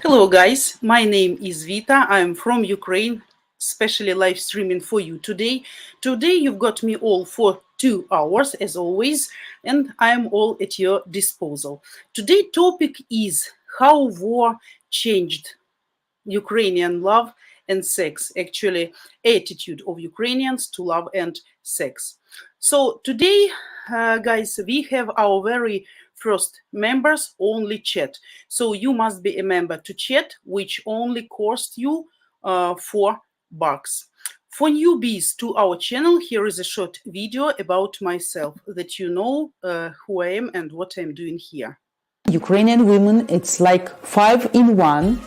Hello guys, my name is Vita. I'm from Ukraine, especially live streaming for you today. Today you've got me all for 2 hours as always, and I'm all at your disposal. Today's topic is how war changed Ukrainian love and sex, actually attitude of Ukrainians to love and sex. So today, guys, we have our very first members only chat. So you must be a member to chat, which only cost you $4. For newbies to our channel, here is a short video about myself that you know who I am and what I'm doing here. Ukrainian women, it's like 5 in 1.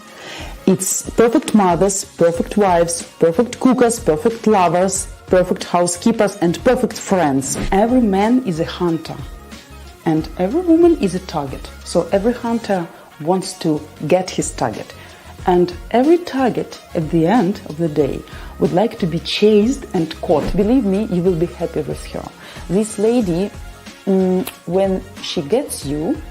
It's perfect mothers, perfect wives, perfect cookers, perfect lovers, perfect housekeepers, and perfect friends. Every man is a hunter, and every woman is a target. So every hunter wants to get his target. And every target, at the end of the day, would like to be chased and caught. Believe me, you will be happy with her. This lady, when she gets you,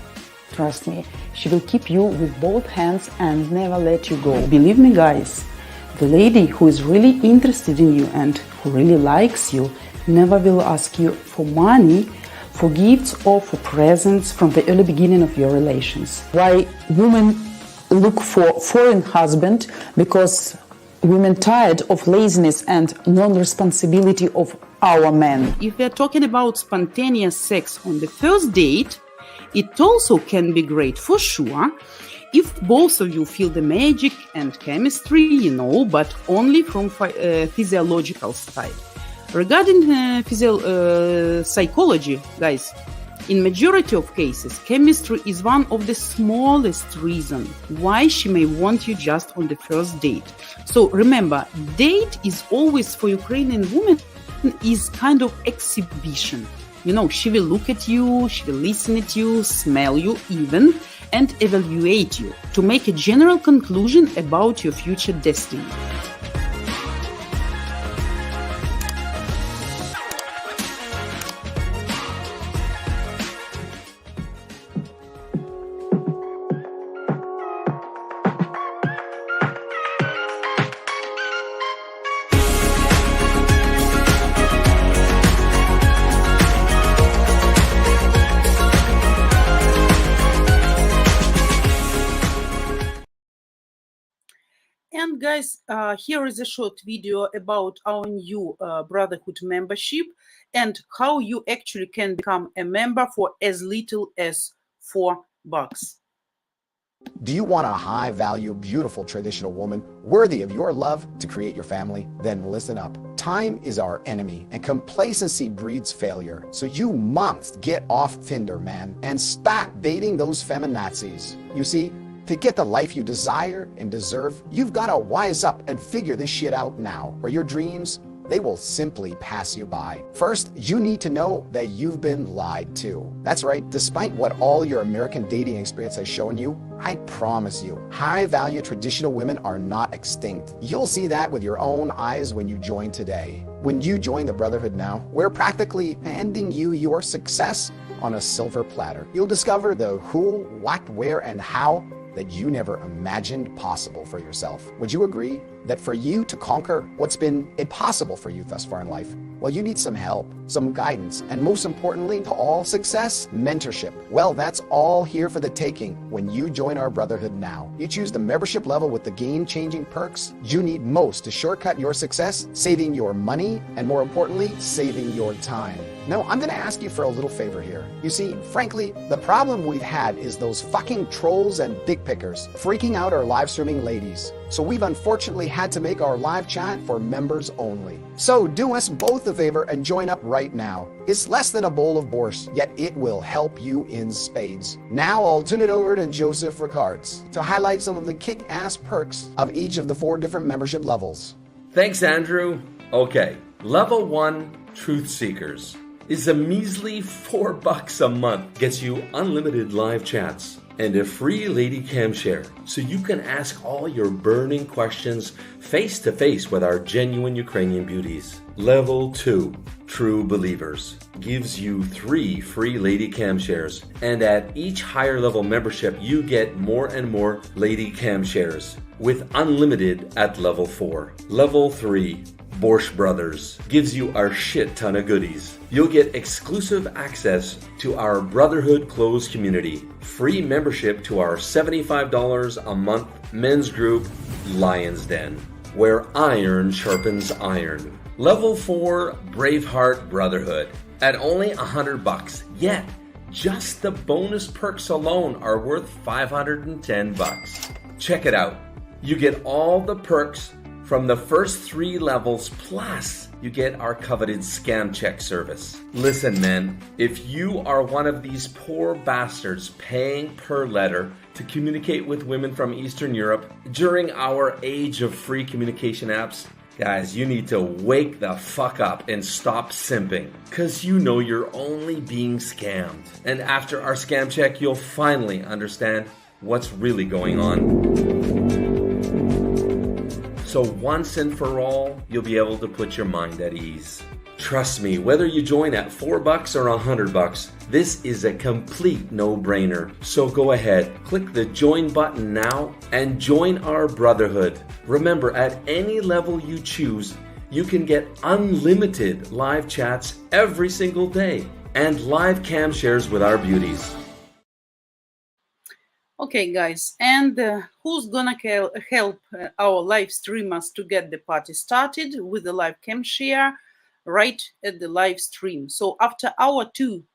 trust me, she will keep you with both hands and never let you go. Believe me, guys, the lady who is really interested in you and who really likes you never will ask you for money, for gifts, or for presents from the early beginning of your relations. Why women look for foreign husband? Because women tired of laziness and non-responsibility of our men. If we're talking about spontaneous sex on the first date, it also can be great for sure if both of you feel the magic and chemistry, but only from physiological side. Regarding psychology, guys, in majority of cases, chemistry is one of the smallest reasons why she may want you just on the first date. So remember, date is always for Ukrainian women is kind of exhibition. She will look at you, she will listen at you, smell you even, and evaluate you to make a general conclusion about your future destiny. And guys, here is a short video about our new Brotherhood membership and how you actually can become a member for as little as $4. Do you want a high-value, beautiful traditional woman worthy of your love to create your family? Then listen up. Time is our enemy, and complacency breeds failure. So you must get off Tinder, man, and stop dating those feminazis. You see, to get the life you desire and deserve, you've got to wise up and figure this shit out now, or your dreams, they will simply pass you by. First, you need to know that you've been lied to. That's right, despite what all your American dating experience has shown you, I promise you, high-value traditional women are not extinct. You'll see that with your own eyes when you join today. When you join the Brotherhood now, we're practically handing you your success on a silver platter. You'll discover the who, what, where, and how that you never imagined possible for yourself. Would you agree that for you to conquer what's been impossible for you thus far in life, well, you need some help, some guidance, and most importantly, to all success, mentorship. Well, that's all here for the taking when you join our Brotherhood now. You choose the membership level with the game-changing perks you need most to shortcut your success, saving your money, and more importantly, saving your time. Now, I'm gonna ask you for a little favor here. You see, frankly, the problem we've had is those fucking trolls and dick pickers freaking out our live streaming ladies. So we've unfortunately had to make our live chat for members only. So do us both a favor and join up right now. It's less than a bowl of borscht, yet it will help you in spades. Now I'll turn it over to Joseph Ricards to highlight some of the kick-ass perks of each of the 4 different membership levels. Thanks, Andrew. Okay, level 1, Truth Seekers, is a measly $4 a month. Gets you unlimited live chats, and a free lady cam share so you can ask all your burning questions face to face with our genuine Ukrainian beauties. Level 2, True Believers, gives you 3 free lady cam shares, and at each higher level membership you get more and more lady cam shares with unlimited at level 4. Level 3, Borscht Brothers, gives you our shit ton of goodies. You'll get exclusive access to our Brotherhood closed community, free membership to our $75 a month men's group, Lion's Den, where iron sharpens iron. Level 4, Braveheart Brotherhood, at only $100. Yet, just the bonus perks alone are worth $510. Check it out. You get all the perks from the first 3 levels, plus you get our coveted scam check service. Listen, men, if you are one of these poor bastards paying per letter to communicate with women from Eastern Europe during our age of free communication apps, guys, you need to wake the fuck up and stop simping, because you know you're only being scammed. And after our scam check, you'll finally understand what's really going on. So once and for all, you'll be able to put your mind at ease. Trust me, whether you join at $4 or $100, this is a complete no-brainer. So go ahead, click the join button now and join our brotherhood. Remember, at any level you choose, you can get unlimited live chats every single day and live cam shares with our beauties. Okay, guys, and who's gonna help our live streamers to get the party started with the live cam share right at the live stream? So after our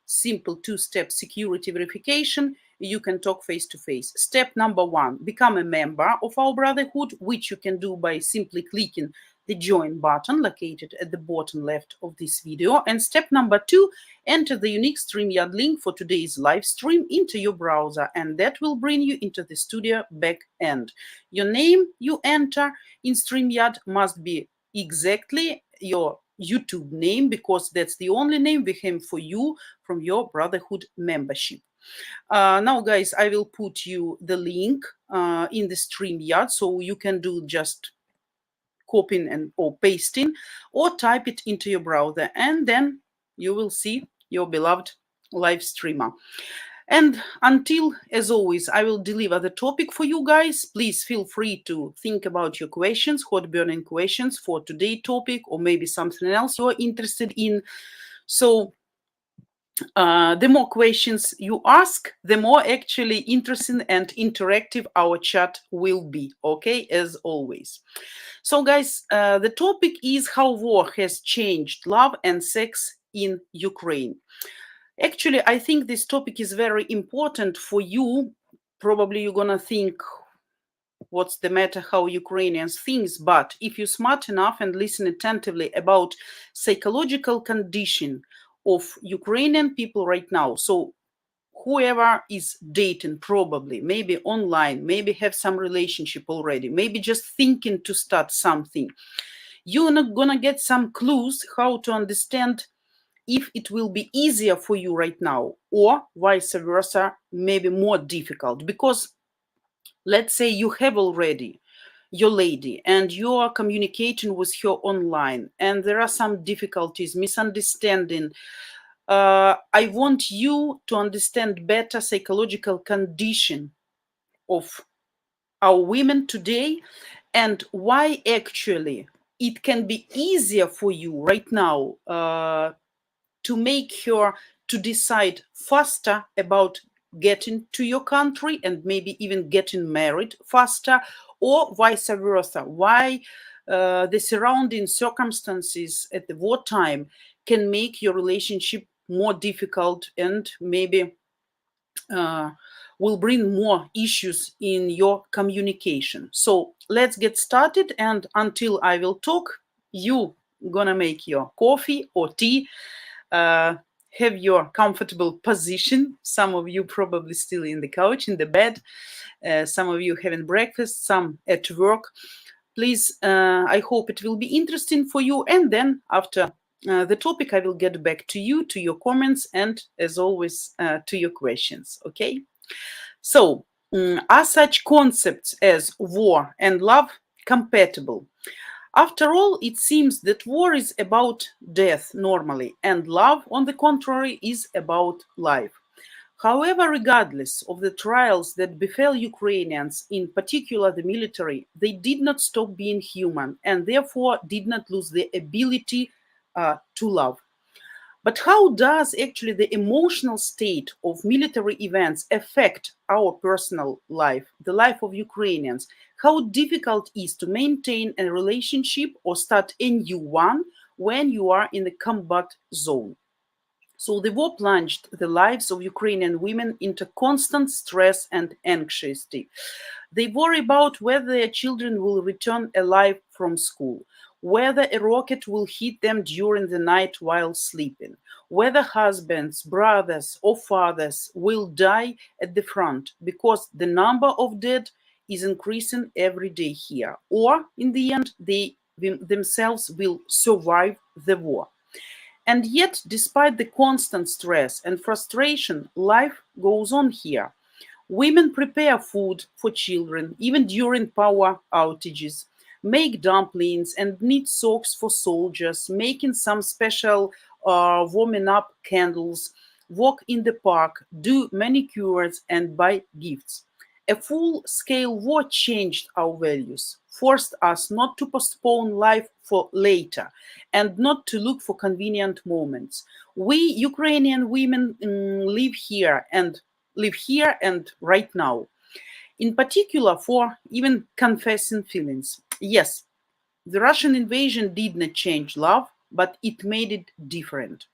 simple two-step security verification, you can talk face-to-face. Step number 1, become a member of our brotherhood, which you can do by simply clicking the join button located at the bottom left of this video. And step number 2, enter the unique Streamyard link for today's live stream into your browser, and that will bring you into the studio back end. Your name you enter in Streamyard must be exactly your YouTube name, because that's the only name we have for you from your brotherhood membership. Now, guys, I will put you the link in the Streamyard, so you can do just copying or pasting, or type it into your browser, and then you will see your beloved live streamer. And until, as always, I will deliver the topic for you guys, please feel free to think about your questions, hot burning questions for today's topic, or maybe something else you're interested in. So the more questions you ask, the more actually interesting and interactive our chat will be, okay, as always. So, guys, the topic is how war has changed love and sex in Ukraine. Actually, I think this topic is very important for you. Probably you're going to think, what's the matter how Ukrainians think? But if you're smart enough and listen attentively about psychological condition of Ukrainian people right now, so whoever is dating, probably, maybe online, maybe have some relationship already, maybe just thinking to start something, you're not gonna get some clues how to understand if it will be easier for you right now, or vice versa, maybe more difficult. Because let's say you have already your lady and you are communicating with her online, and there are some difficulties, misunderstanding. I want you to understand better psychological condition of our women today, and why actually it can be easier for you right now to make her to decide faster about getting to your country and maybe even getting married faster, or vice versa. Why the surrounding circumstances at the wartime can make your relationship more difficult and maybe will bring more issues in your communication. So let's get started, and until I will talk, you gonna make your coffee or tea, have your comfortable position. Some of you probably still in the couch, in the bed, some of you having breakfast, some at work. Please, I hope it will be interesting for you, and then after the topic, I will get back to you, to your comments, and as always, to your questions, okay? So, are such concepts as war and love compatible? After all, it seems that war is about death normally, and love, on the contrary, is about life. However, regardless of the trials that befell Ukrainians, in particular the military, they did not stop being human and therefore did not lose the ability to love. But how does actually the emotional state of military events affect our personal life, the life of Ukrainians? How difficult is to maintain a relationship or start a new one when you are in the combat zone? So the war plunged the lives of Ukrainian women into constant stress and anxiety. They worry about whether their children will return alive from school, whether a rocket will hit them during the night while sleeping, whether husbands, brothers, or fathers will die at the front because the number of dead is increasing every day here, or in the end, they themselves will survive the war. And yet, despite the constant stress and frustration, life goes on here. Women prepare food for children, even during power outages, make dumplings and knit socks for soldiers, making some special warming up candles, walk in the park, do manicures, and buy gifts. A full scale war changed our values, forced us not to postpone life for later and not to look for convenient moments. We Ukrainian women live here and right now. In particular, for even confessing feelings. Yes, the Russian invasion did not change love, but it made it different.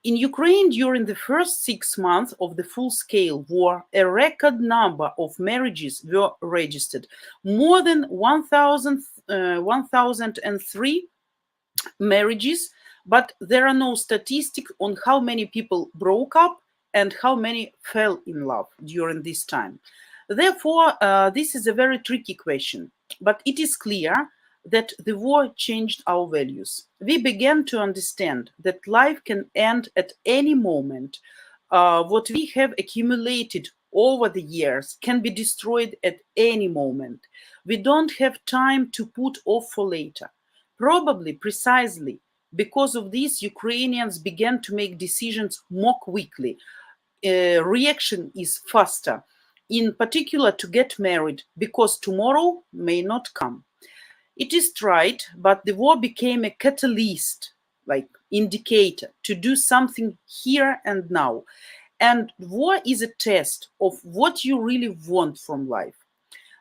In Ukraine, during the first 6 months of the full scale war, a record number of marriages were registered. More than 1,003 marriages, but there are no statistics on how many people broke up and how many fell in love during this time. Therefore, this is a very tricky question, but it is clear that the war changed our values. We began to understand that life can end at any moment. What we have accumulated over the years can be destroyed at any moment. We don't have time to put off for later. Probably precisely because of this, Ukrainians began to make decisions more quickly. Reaction is faster, in particular to get married, because tomorrow may not come. It is tried, but the war became a catalyst, like indicator, to do something here and now. And war is a test of what you really want from life.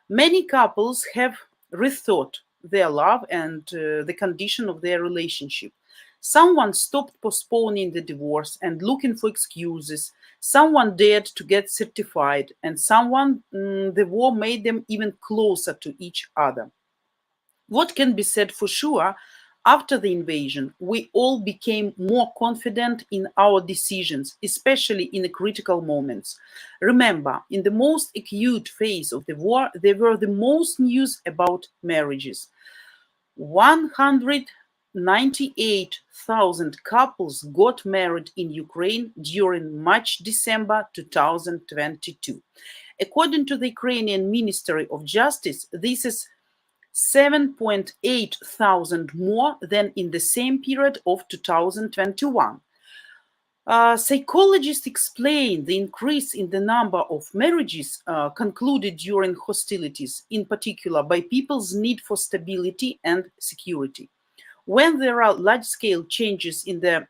Many couples have rethought their love and the condition of their relationship. Someone stopped postponing the divorce and looking for excuses. Someone dared to get certified, and the war made them even closer to each other. What can be said for sure? After the invasion, we all became more confident in our decisions, especially in the critical moments. Remember, in the most acute phase of the war, there were the most news about marriages. 198,000 couples got married in Ukraine during March-December 2022. According to the Ukrainian Ministry of Justice, this is 7.8 thousand more than in the same period of 2021. Psychologists explain the increase in the number of marriages concluded during hostilities, in particular by people's need for stability and security. When there are large-scale changes in the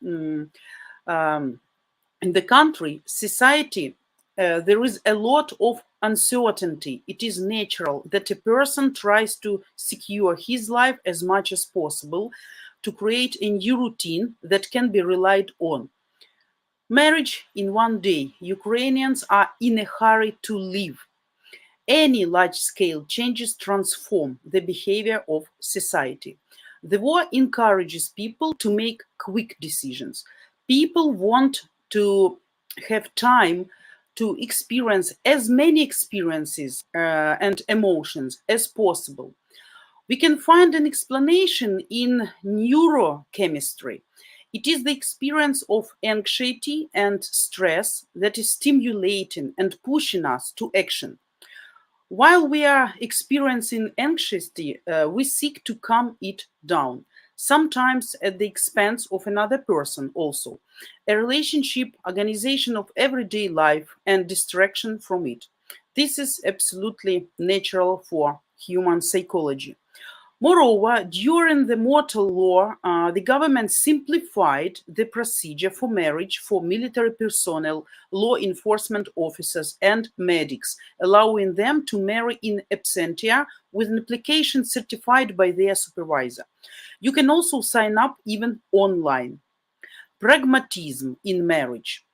country, society, there is a lot of uncertainty. It is natural that a person tries to secure his life as much as possible to create a new routine that can be relied on. Marriage in one day. Ukrainians are in a hurry to live. Any large-scale changes transform the behavior of society. The war encourages people to make quick decisions. People want to have time to experience as many experiences and emotions as possible. We can find an explanation in neurochemistry. It is the experience of anxiety and stress that is stimulating and pushing us to action. While we are experiencing anxiety, we seek to calm it down, sometimes at the expense of another person also, a relationship, organization of everyday life, and distraction from it. This is absolutely natural for human psychology. Moreover, during the martial law, the government simplified the procedure for marriage for military personnel, law enforcement officers, and medics, allowing them to marry in absentia with an application certified by their supervisor. You can also sign up even online. Pragmatism in marriage.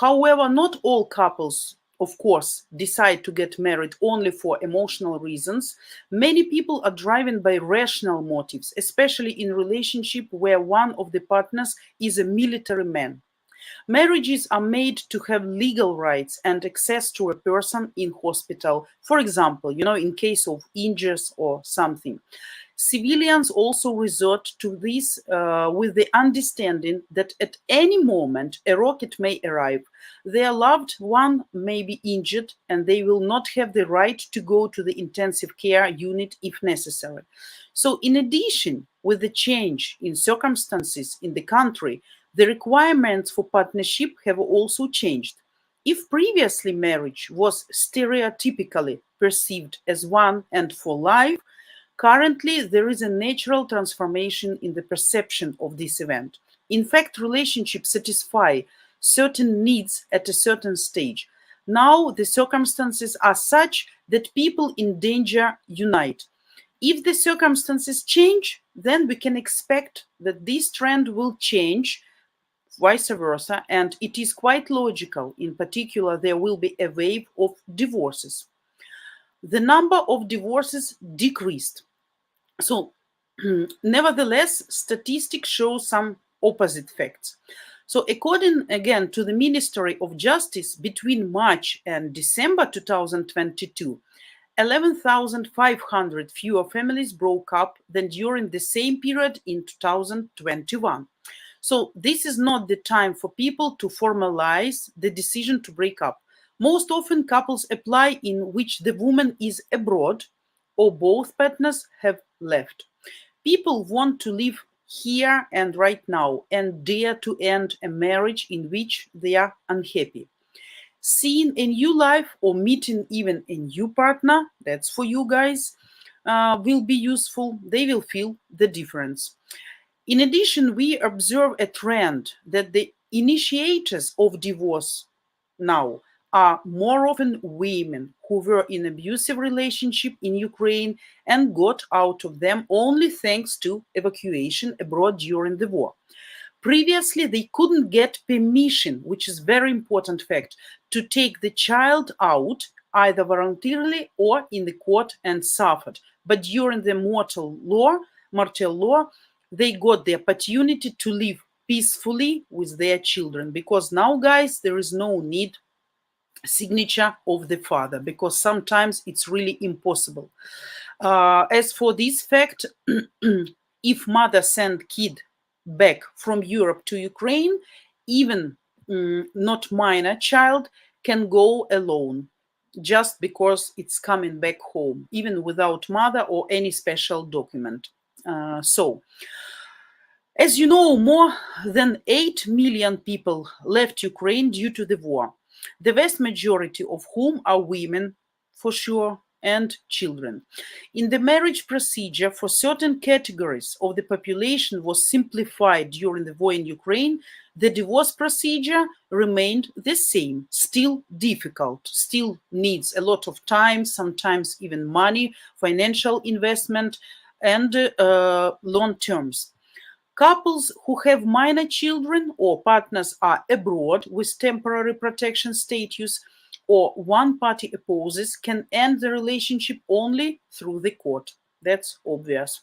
However, not all couples, of course, decide to get married only for emotional reasons. Many people are driven by rational motives, especially in relationship where one of the partners is a military man. Marriages are made to have legal rights and access to a person in hospital, for example, in case of injuries or something. Civilians also resort to this with the understanding that at any moment a rocket may arrive. Their loved one may be injured and they will not have the right to go to the intensive care unit if necessary. So, in addition, with the change in circumstances in the country, the requirements for partnership have also changed. If previously marriage was stereotypically perceived as one and for life, currently there is a natural transformation in the perception of this event. In fact, relationships satisfy certain needs at a certain stage. Now the circumstances are such that people in danger unite. If the circumstances change, then we can expect that this trend will change, vice versa, and it is quite logical. In particular, there will be a wave of divorces. The number of divorces decreased. So, nevertheless, statistics show some opposite facts. So, according again to the Ministry of Justice, between March and December 2022, 11,500 fewer families broke up than during the same period in 2021. So this is not the time for people to formalize the decision to break up. Most often couples apply in which the woman is abroad or both partners have left. People want to live here and right now and dare to end a marriage in which they are unhappy. Seeing a new life or meeting even a new partner, that's for you guys, will be useful. They will feel the difference. In addition, we observe a trend that the initiators of divorce now are more often women who were in abusive relationship in Ukraine and got out of them only thanks to evacuation abroad during the war. Previously, they couldn't get permission, which is very important fact, to take the child out either voluntarily or in the court and suffered. But during the martial law, they got the opportunity to live peacefully with their children, because now, guys, there is no need signature of the father, because sometimes it's really impossible. As for this fact, if mother send kid back from Europe to Ukraine, even not minor child can go alone, just because it's coming back home, even without mother or any special document. As you know, more than 8 million people left Ukraine due to the war, the vast majority of whom are women, for sure, and children. In the marriage procedure for certain categories of the population was simplified during the war in Ukraine, the divorce procedure remained the same, still difficult, still needs a lot of time, sometimes even money, financial investment, and long terms. Couples who have minor children or partners are abroad with temporary protection status, or one party opposes, can end the relationship only through the court. That's obvious.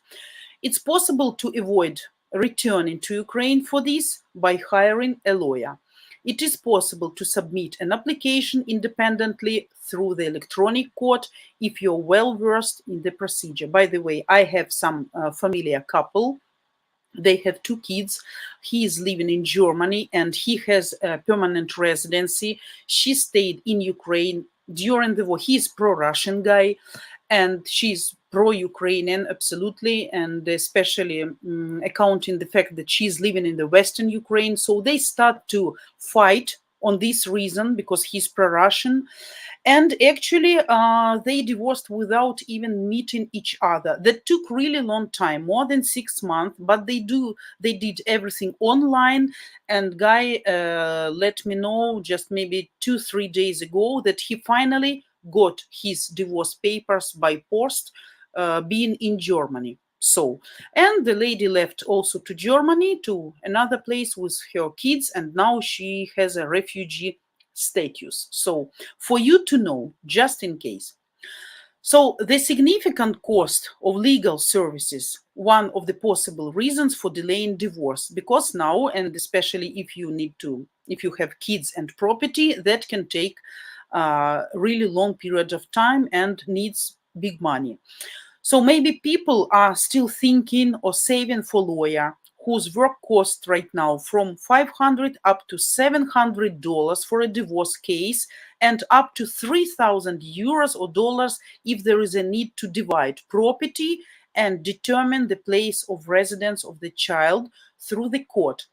It's possible to avoid returning to Ukraine for this by hiring a lawyer. It is possible to submit an application independently through the electronic court if you're well versed in the procedure. By the way, I have some familiar couple They have 2 kids. He is living in Germany and he has a permanent residency. She stayed in Ukraine during the war. He's pro-Russian guy and she's pro-Ukrainian, absolutely, and especially accounting the fact that she's living in the Western Ukraine. So they start to fight on this reason because he's pro-Russian. And actually, they divorced without even meeting each other. That took really long time, more than 6 months. But they did everything online. And Guy let me know just maybe 2-3 days ago that he finally got his divorce papers by post, being in Germany. So, and the lady left also to Germany, to another place with her kids, and now she has a refugee status. So, for you to know, just in case. So, the significant cost of legal services, one of the possible reasons for delaying divorce, because now, and especially if you have kids and property, that can take a really long period of time and needs big money. So maybe people are still thinking or saving for lawyer whose work costs right now from $500 up to $700 for a divorce case and up to 3,000 euros or dollars if there is a need to divide property and determine the place of residence of the child through the court.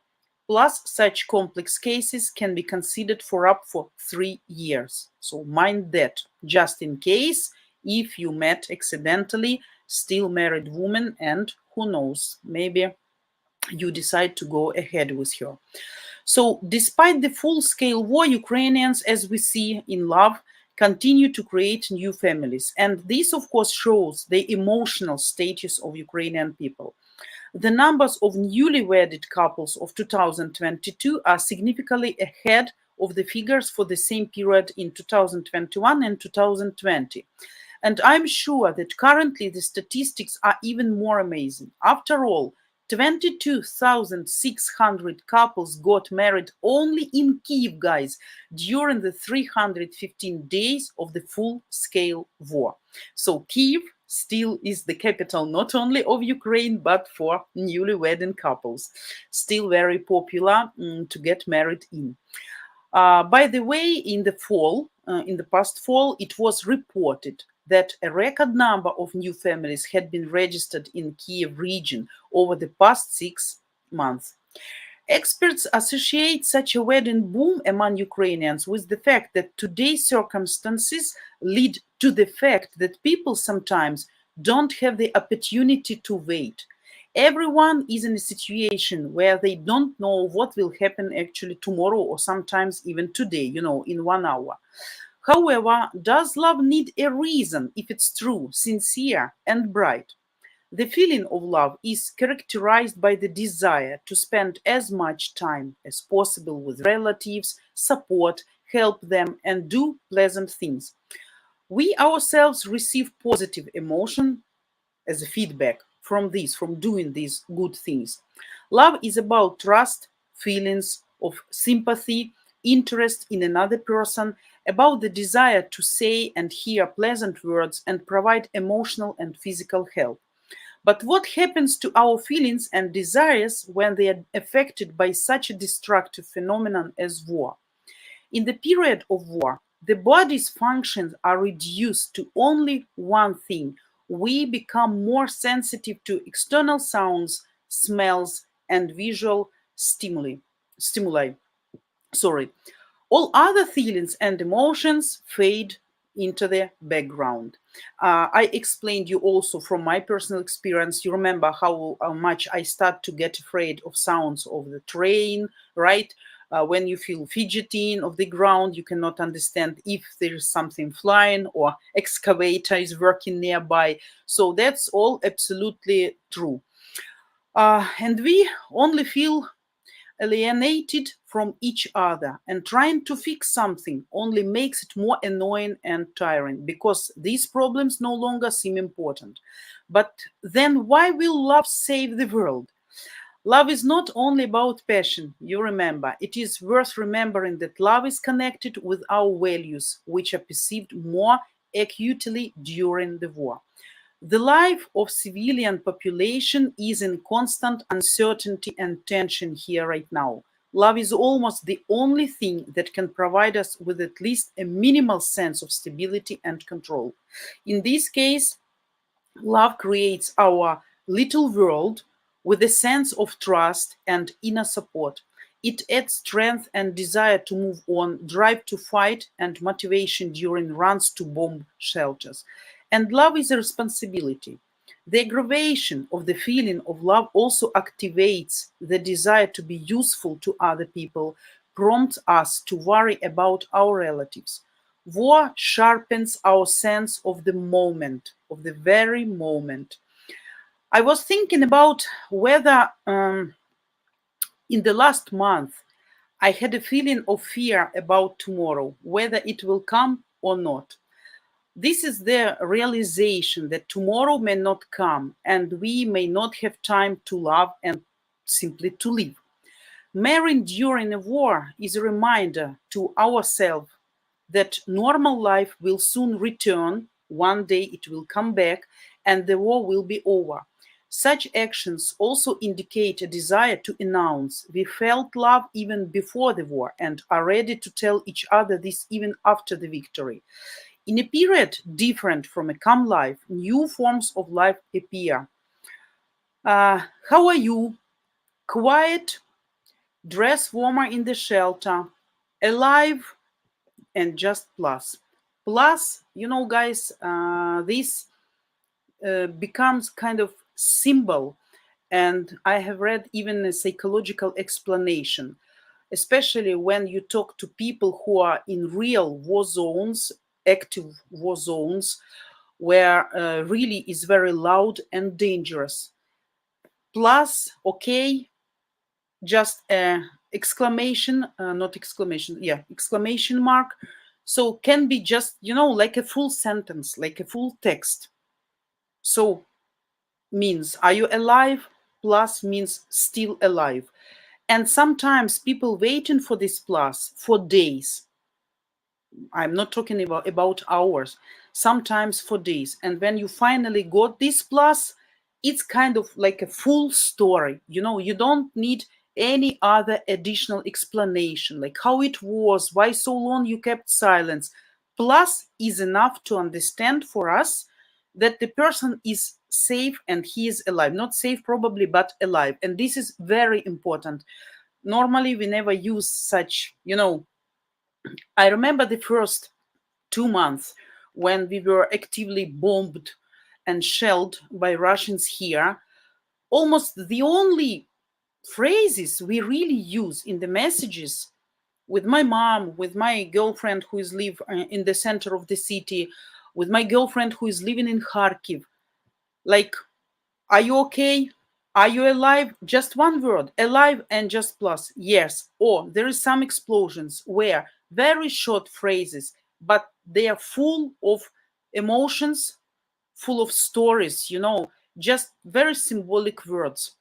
Plus, such complex cases can be considered for up for 3 years. So mind that, just in case, if you met accidentally still married woman and who knows, maybe you decide to go ahead with her. So despite the full-scale war, Ukrainians, as we see in love, continue to create new families. And this, of course, shows the emotional status of Ukrainian people. The numbers of newly wedded couples of 2022 are significantly ahead of the figures for the same period in 2021 and 2020. And I'm sure that currently the statistics are even more amazing. After all, 22,600 couples got married only in Kyiv, guys, during the 315 days of the full-scale war. So Kyiv still is the capital not only of Ukraine, but for newly wedded couples. Still very popular to get married in. By the way, in the past fall, it was reported that a record number of new families had been registered in Kyiv region over the past 6 months. Experts associate such a wedding boom among Ukrainians with the fact that today's circumstances lead to the fact that people sometimes don't have the opportunity to wait. Everyone is in a situation where they don't know what will happen actually tomorrow or sometimes even today, in 1 hour. However, does love need a reason if it's true, sincere, and bright? The feeling of love is characterized by the desire to spend as much time as possible with relatives, support, help them, and do pleasant things. We ourselves receive positive emotion as a feedback from doing these good things. Love is about trust, feelings of sympathy, interest in another person, about the desire to say and hear pleasant words and provide emotional and physical help. But what happens to our feelings and desires when they are affected by such a destructive phenomenon as war? In the period of war, the body's functions are reduced to only one thing. We become more sensitive to external sounds, smells, and visual stimuli. All other feelings and emotions fade into the background. I explained you also from my personal experience. You remember how much I start to get afraid of sounds of the train, right? When you feel fidgeting of the ground, you cannot understand if there is something flying or excavator is working nearby. So that's all absolutely true. And we only feel alienated from each other, and trying to fix something only makes it more annoying and tiring because these problems no longer seem important. But then why will love save the world? Love is not only about passion, you remember. It is worth remembering that love is connected with our values, which are perceived more acutely during the war. The life of civilian population is in constant uncertainty and tension here right now. Love is almost the only thing that can provide us with at least a minimal sense of stability and control. In this case, love creates our little world with a sense of trust and inner support. It adds strength and desire to move on, drive to fight, and motivation during runs to bomb shelters. And love is a responsibility. The aggravation of the feeling of love also activates the desire to be useful to other people, prompts us to worry about our relatives. War sharpens our sense of the moment, of the very moment. I was thinking about whether in the last month I had a feeling of fear about tomorrow, whether it will come or not. This is the realization that tomorrow may not come and we may not have time to love and simply to live. Marrying during a war is a reminder to ourselves that normal life will soon return. One day it will come back and the war will be over. Such actions also indicate a desire to announce we felt love even before the war and are ready to tell each other this even after the victory. In a period different from a calm life, new forms of life appear. How are you? Quiet, dress warmer in the shelter, alive, and just plus. Plus, guys, this becomes kind of symbol, and I have read even a psychological explanation, especially when you talk to people who are in real war zones, active war zones, where really is very loud and dangerous. Plus, okay, just a exclamation, not exclamation, yeah, exclamation mark. So can be just, like a full sentence, like a full text. So means, are you alive? Plus means still alive. And sometimes people waiting for this plus for days. I'm not talking about hours, sometimes for days. And when you finally got this plus, it's kind of like a full story. You don't need any other additional explanation, like how it was, why so long you kept silence. Plus is enough to understand for us that the person is safe and he is alive. Not safe probably, but alive. And this is very important. Normally, we never use such, I remember the first 2 months when we were actively bombed and shelled by Russians here. Almost the only phrases we really use in the messages with my mom, with my girlfriend who is live in the center of the city, with my girlfriend who is living in Kharkiv, like, are you okay? Are you alive? Just one word, alive, and just plus, yes. Or there is some explosions where very short phrases, but they are full of emotions, full of stories, just very symbolic words.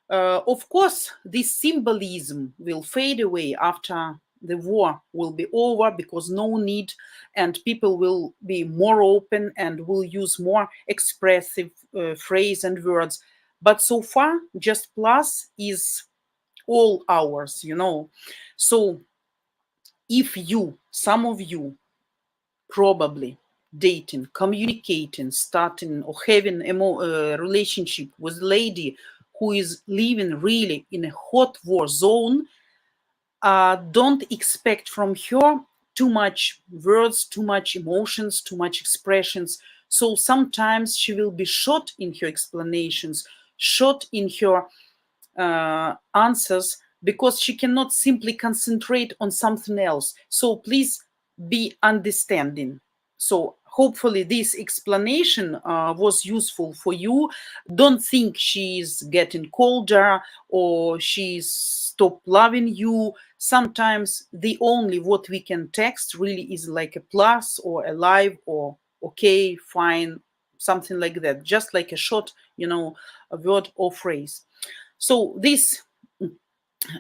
Of course, this symbolism will fade away after the war will be over, because no need, and people will be more open and will use more expressive phrase and words. But so far, just plus is all ours. So if some of you, probably dating, communicating, starting or having a relationship with a lady who is living really in a hot war zone, don't expect from her too much words, too much emotions, too much expressions. So sometimes she will be short in her explanations, short in her answers, because she cannot simply concentrate on something else. So please be understanding. So hopefully this explanation was useful for you. Don't think she's getting colder or she's stopped loving you. Sometimes the only what we can text really is like a plus or alive or okay, fine, something like that, just like a short, a word or phrase. So this,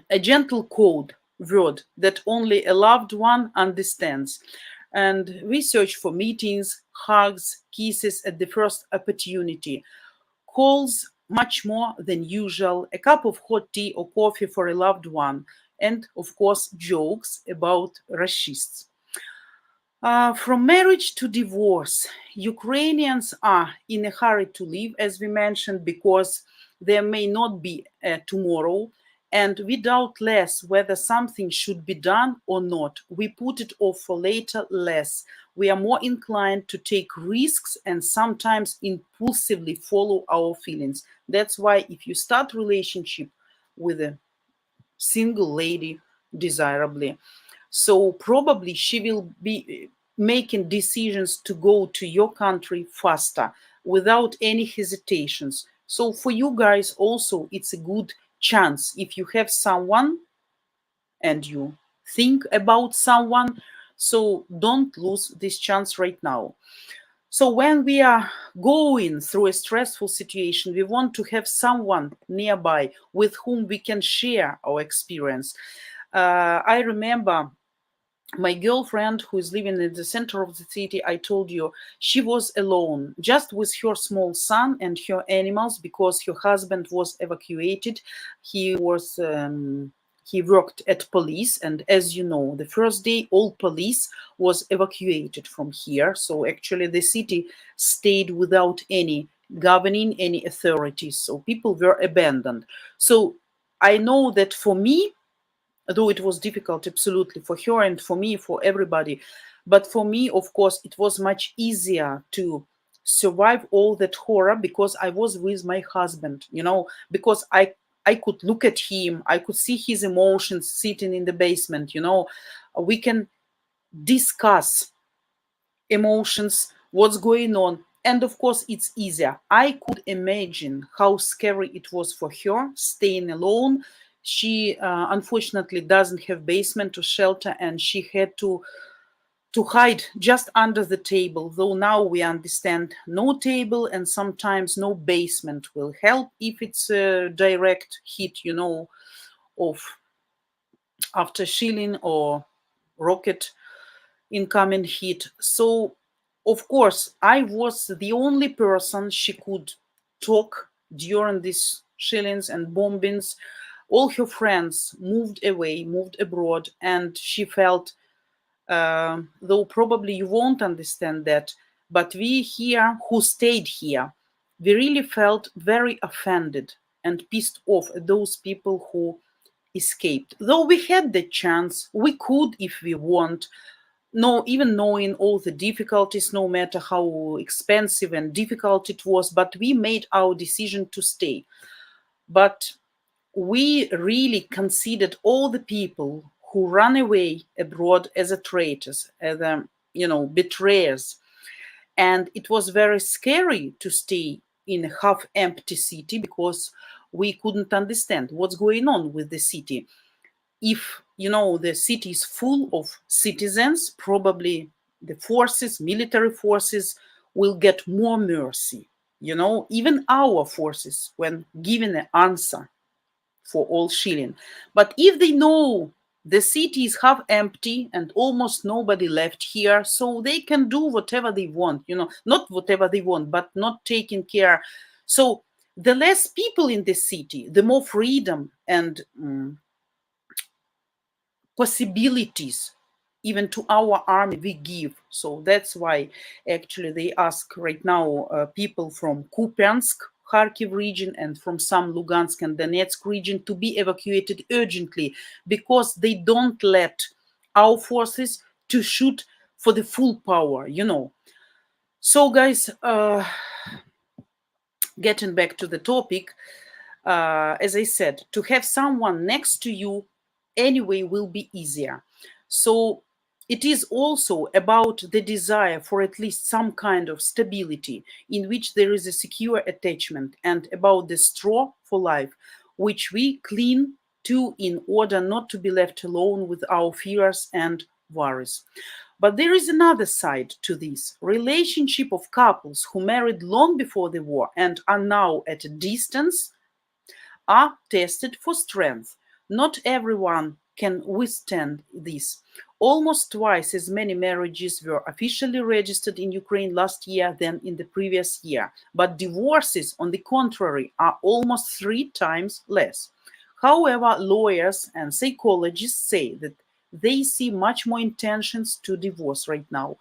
a gentle code word that only a loved one understands. And we search for meetings, hugs, kisses at the first opportunity, calls much more than usual, a cup of hot tea or coffee for a loved one, and of course, jokes about racists. From marriage to divorce, Ukrainians are in a hurry to leave, as we mentioned, because there may not be a tomorrow, and we doubt less whether something should be done or not. We put it off for later less. We are more inclined to take risks and sometimes impulsively follow our feelings. That's why if you start relationship with a single lady, desirably, so probably she will be making decisions to go to your country faster without any hesitations. So for you guys also, it's a good chance if you have someone and you think about someone. So don't lose this chance right now. So when we are going through a stressful situation, we want to have someone nearby with whom we can share our experience. I remember my girlfriend who is living in the center of the city, I told you, she was alone, just with her small son and her animals, because her husband was evacuated. He was he worked at police, and as you know, the first day all police was evacuated from here. So actually the city stayed without any governing, any authorities. So people were abandoned. So I know that for me, though it was difficult absolutely for her and for me, for everybody, but for me, of course, it was much easier to survive all that horror because I was with my husband, because I could look at him, I could see his emotions sitting in the basement. We can discuss emotions, what's going on. And of course, it's easier. I could imagine how scary it was for her staying alone. She unfortunately doesn't have basement or shelter, and she had to hide just under the table. Though now we understand no table and sometimes no basement will help if it's a direct hit, of after shelling or rocket incoming hit. So, of course, I was the only person she could talk during these shellings and bombings. All her friends moved away, moved abroad, and she felt, though probably you won't understand that, but we here who stayed here, we really felt very offended and pissed off at those people who escaped. Though we had the chance, we could if we want, no, even knowing all the difficulties, no matter how expensive and difficult it was, but we made our decision to stay. But we really considered all the people who run away abroad as a traitors, as betrayers. And it was very scary to stay in a half-empty city because we couldn't understand what's going on with the city. If the city is full of citizens, probably the forces, military forces, will get more mercy. Even our forces, when given an answer for all shilling. But if they know the city is half empty and almost nobody left here, so they can do whatever they want, not whatever they want, but not taking care. So the less people in the city, the more freedom and possibilities even to our army we give. So that's why actually they ask right now people from Kupiansk, Kharkiv region, and from some Lugansk and Donetsk region to be evacuated urgently, because they don't let our forces to shoot for the full power. So guys, getting back to the topic, as I said, to have someone next to you anyway will be easier. So it is also about the desire for at least some kind of stability in which there is a secure attachment, and about the straw for life, which we cling to in order not to be left alone with our fears and worries. But there is another side to this. Relationship of couples who married long before the war and are now at a distance are tested for strength. Not everyone can withstand this. Almost twice as many marriages were officially registered in Ukraine last year than in the previous year. But divorces, on the contrary, are almost 3 times less. However, lawyers and psychologists say that they see much more intentions to divorce right now.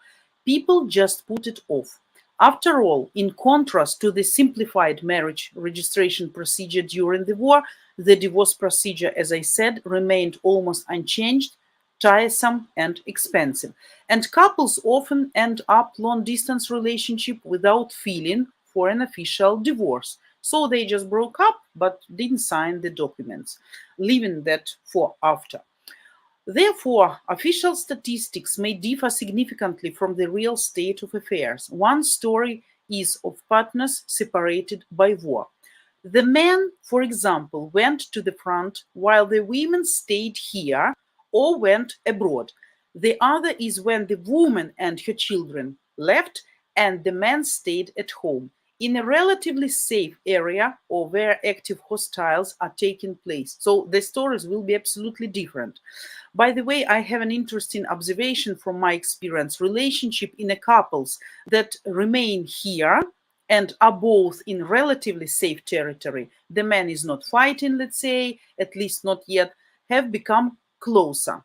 People just put it off. After all, in contrast to the simplified marriage registration procedure during the war, the divorce procedure, as I said, remained almost unchanged, tiresome and expensive. And couples often end up long distance relationship without feeling for an official divorce. So they just broke up but didn't sign the documents, leaving that for after. Therefore, official statistics may differ significantly from the real state of affairs. One story is of partners separated by war. The men, for example, went to the front while the women stayed here or went abroad. The other is when the woman and her children left and the man stayed at home in a relatively safe area or where active hostiles are taking place. So the stories will be absolutely different. By the way, I have an interesting observation from my experience. Relationship in a couples that remain here and are both in relatively safe territory, the man is not fighting, let's say, at least not yet, have become closer.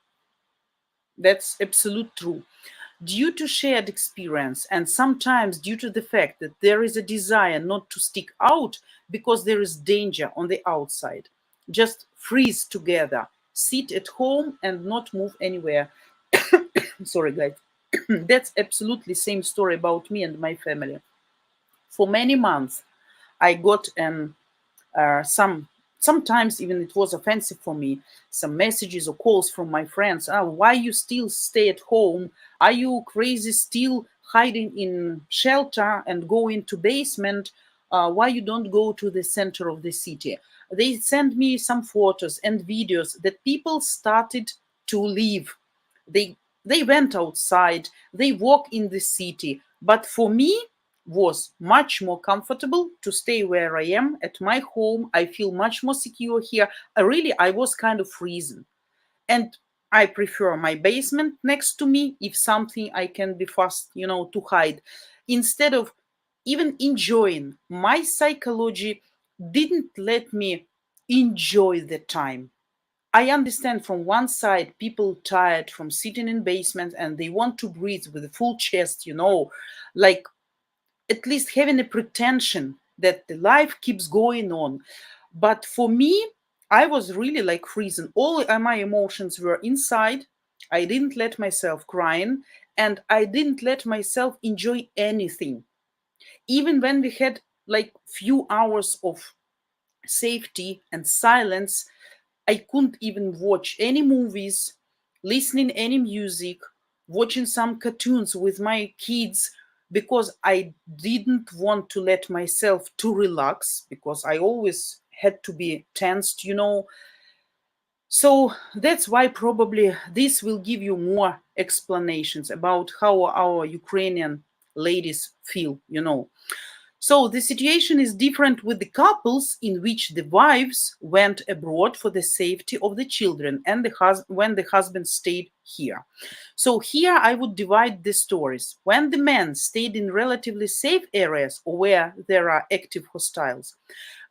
That's absolute true. Due to shared experience and sometimes due to the fact that there is a desire not to stick out because there is danger on the outside. Just freeze together, sit at home and not move anywhere. Sorry, guys. That's absolutely same story about me and my family. For many months, I got sometimes even it was offensive for me, some messages or calls from my friends. Oh, why you still stay at home? Are you crazy still hiding in shelter and go into basement? Why you don't go to the center of the city? They sent me some photos and videos that people started to leave. They went outside, they walk in the city. But for me, was much more comfortable to stay where I am at my home. I feel much more secure here. Really, I was kind of freezing. And I prefer my basement next to me if something I can be fast, to hide. Instead of even enjoying, my psychology didn't let me enjoy the time. I understand from one side people tired from sitting in basement and they want to breathe with a full chest, like at least having a pretension that the life keeps going on. But for me, I was really like freezing. All my emotions were inside. I didn't let myself crying and I didn't let myself enjoy anything. Even when we had like few hours of safety and silence, I couldn't even watch any movies, listening any music, watching some cartoons with my kids because I didn't want to let myself to relax because I always had to be tensed. So that's why probably this will give you more explanations about how our Ukrainian ladies feel. So the situation is different with the couples in which the wives went abroad for the safety of the children and when the husband stayed here. So here I would divide the stories. When the men stayed in relatively safe areas or where there are active hostiles,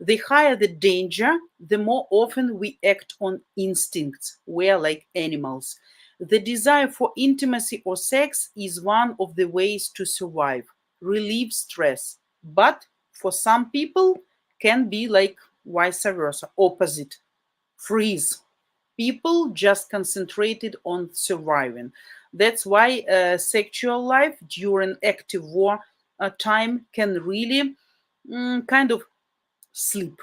the higher the danger, the more often we act on instincts. We're like animals. The desire for intimacy or sex is one of the ways to survive, relieve stress. But for some people can be like vice versa, opposite, freeze. People just concentrated on surviving. That's why sexual life during active war time can really kind of sleep,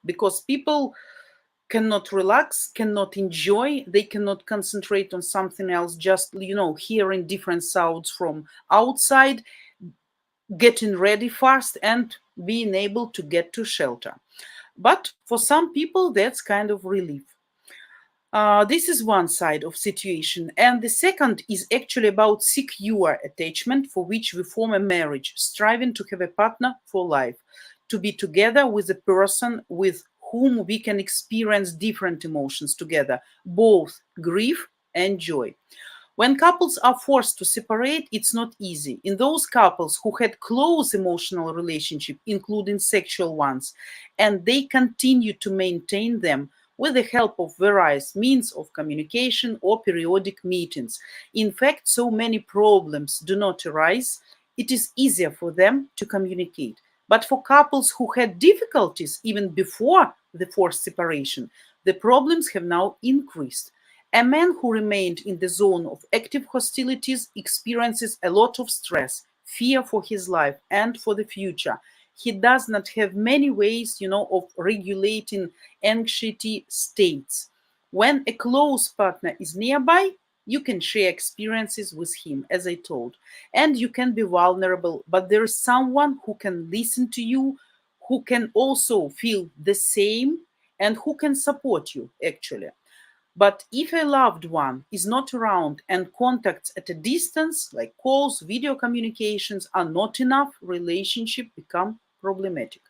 because people cannot relax, cannot enjoy, they cannot concentrate on something else, just hearing different sounds from outside, getting ready fast and being able to get to shelter. But for some people, that's kind of relief. This is one side of situation. And the second is actually about secure attachment for which we form a marriage, striving to have a partner for life, to be together with a person with whom we can experience different emotions together, both grief Enjoy. When couples are forced to separate, it's not easy. In those couples who had close emotional relationship, including sexual ones, and they continue to maintain them with the help of various means of communication or periodic meetings. In fact, so many problems do not arise. It is easier for them to communicate. But for couples who had difficulties even before the forced separation, the problems have now increased. A man who remained in the zone of active hostilities experiences a lot of stress, fear for his life and for the future. He does not have many ways, of regulating anxiety states. When a close partner is nearby, you can share experiences with him, as I told, and you can be vulnerable, but there is someone who can listen to you, who can also feel the same, and who can support you, actually. But if a loved one is not around and contacts at a distance, like calls, video communications, are not enough, relationship become problematic.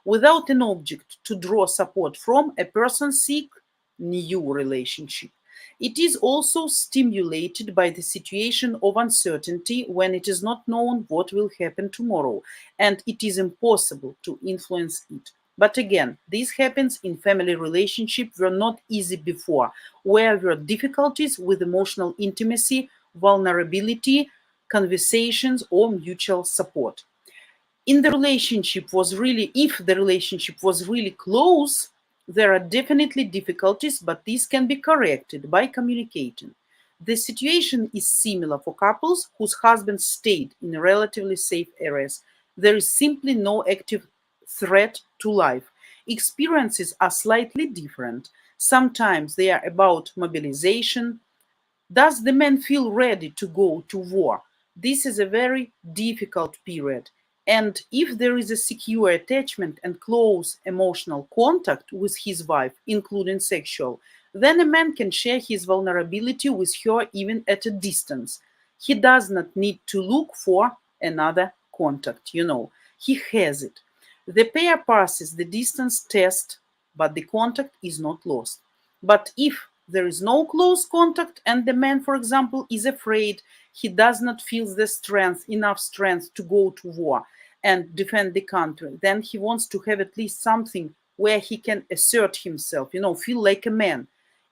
Without an object to draw support from, a person seeks new relationship. It is also stimulated by the situation of uncertainty when it is not known what will happen tomorrow, and it is impossible to influence it. But again, this happens in family relationships were not easy before, where there were difficulties with emotional intimacy, vulnerability, conversations, or mutual support. In the relationship was really, if the relationship was really close, there are definitely difficulties, but these can be corrected by communicating. The situation is similar for couples whose husbands stayed in relatively safe areas. There is simply no active threat to life. Experiences are slightly different. Sometimes they are about mobilization. Does the man feel ready to go to war? This is a very difficult period. And if there is a secure attachment and close emotional contact with his wife, including sexual, then a man can share his vulnerability with her even at a distance. He does not need to look for another contact. He has it. The pair passes the distance test, but the contact is not lost. But if there is no close contact and the man, for example, is afraid, he does not feel the enough strength to go to war and defend the country, then he wants to have at least something where he can assert himself, feel like a man.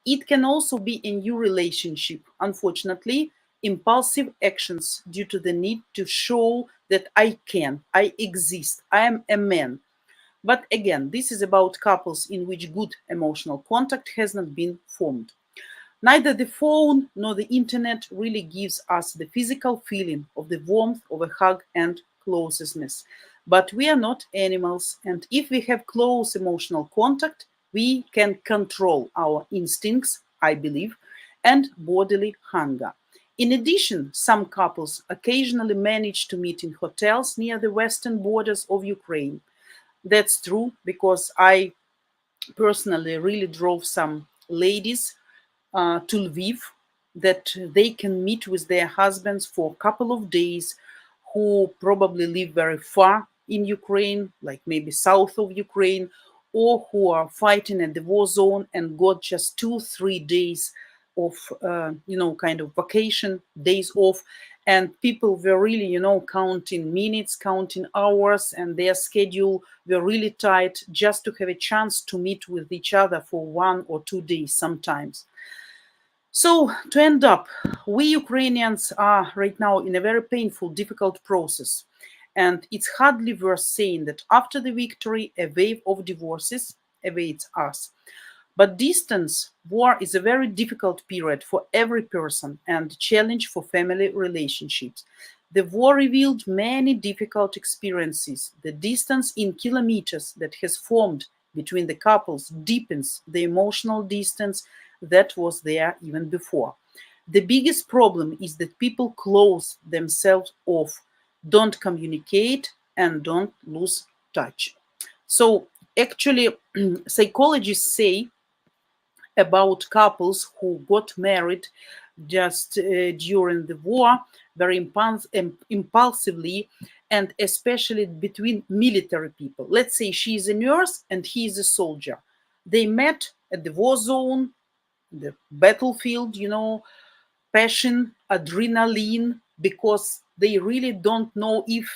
It can also be a new relationship. Unfortunately, impulsive actions due to the need to show that I exist, I am a man. But again, this is about couples in which good emotional contact has not been formed. Neither the phone nor the internet really gives us the physical feeling of the warmth of a hug and closeness. But we are not animals, and if we have close emotional contact, we can control our instincts, I believe, and bodily hunger. In addition, some couples occasionally manage to meet in hotels near the western borders of Ukraine. That's true because I personally really drove some ladies to Lviv that they can meet with their husbands for a couple of days who probably live very far in Ukraine, like maybe south of Ukraine, or who are fighting at the war zone and got just 2-3 days of, kind of vacation, days off. And people were really, counting minutes, counting hours, and their schedule were really tight just to have a chance to meet with each other for 1 or 2 days sometimes. So to end up, we Ukrainians are right now in a very painful, difficult process. And it's hardly worth saying that after the victory, a wave of divorces awaits us. But distance, war is a very difficult period for every person and challenge for family relationships. The war revealed many difficult experiences. The distance in kilometers that has formed between the couples deepens the emotional distance that was there even before. The biggest problem is that people close themselves off, don't communicate, and don't lose touch. So actually, psychologists say about couples who got married just during the war very impulsively, and especially between military people. Let's say she is a nurse and he is a soldier. They met at the war zone, the battlefield, passion, adrenaline, because they really don't know if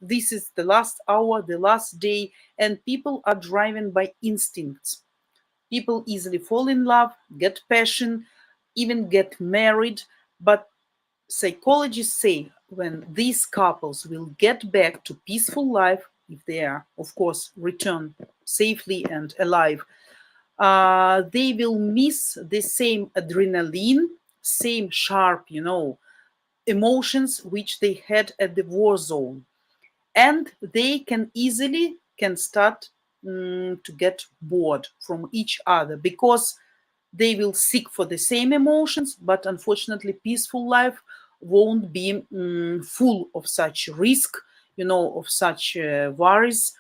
this is the last hour, the last day, and people are driven by instincts. People easily fall in love, get passion, even get married, but psychologists say when these couples will get back to peaceful life, if they are, of course, return safely and alive, they will miss the same adrenaline, same sharp, emotions which they had at the war zone, and they can start to get bored from each other because they will seek for the same emotions, but unfortunately peaceful life won't be full of such risk, of such worries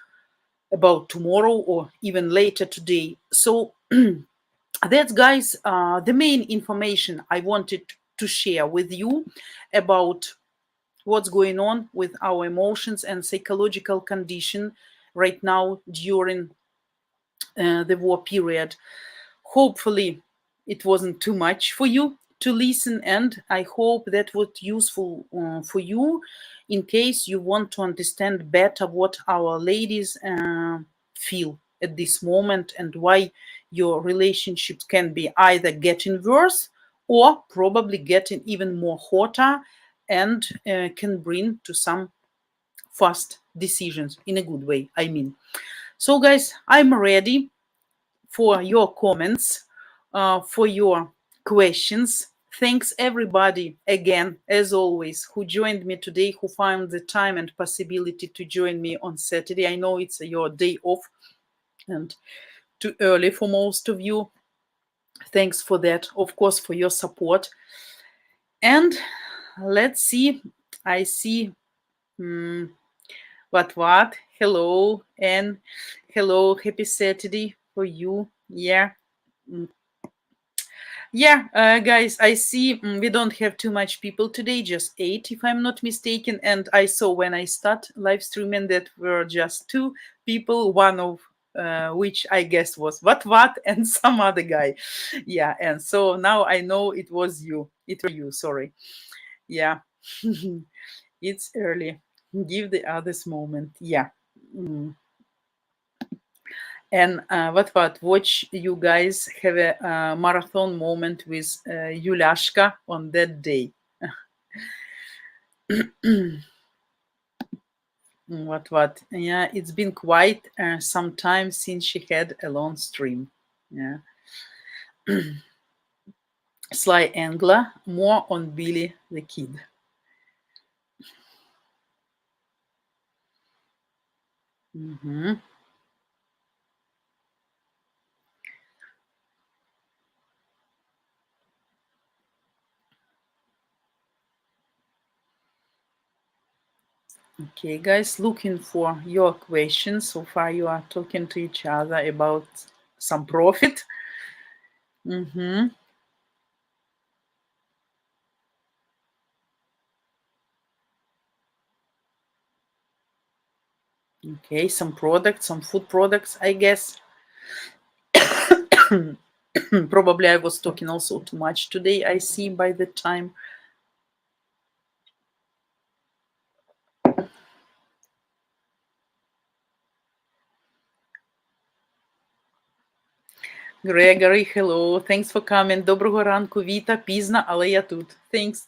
about tomorrow or even later today. So that's, guys, the main information I wanted to share with you about what's going on with our emotions and psychological condition right now during the war period. Hopefully, it wasn't too much for you to listen, and I hope that was useful for you in case you want to understand better what our ladies feel at this moment and why your relationships can be either getting worse or probably getting even more hotter and can bring to some fast decisions in a good way, I mean. So, guys, I'm ready for your comments, for your questions. Thanks everybody again, as always, who joined me today, who found the time and possibility to join me on Saturday. I know it's your day off and too early for most of you. Thanks for that, of course, for your support. And let's see. I see what? Hello, and hello, happy Saturday for you. Yeah. Yeah, guys, I see we don't have too much people today, just 8 if I'm not mistaken. And I saw when I start live streaming that were just 2 people, one of which I guess was what and some other guy. Yeah, and so now I know it was you. It were you, sorry. Yeah, it's early. Give the others moment. Yeah. Mm. And watch you guys have a marathon moment with Yuliashka on that day. What? Yeah, it's been quite some time since she had a long stream. Yeah. Sly Angler, more on Billy the Kid. Mm-hmm. Okay, guys, looking for your questions. So far, you are talking to each other about some profit. Mm-hmm. Okay, some products, some food products, I guess. Probably I was talking also too much today, I see by the time. Gregory, hello. Thanks for coming. Доброго ранку, Vita. Пізно, але я тут. Thanks.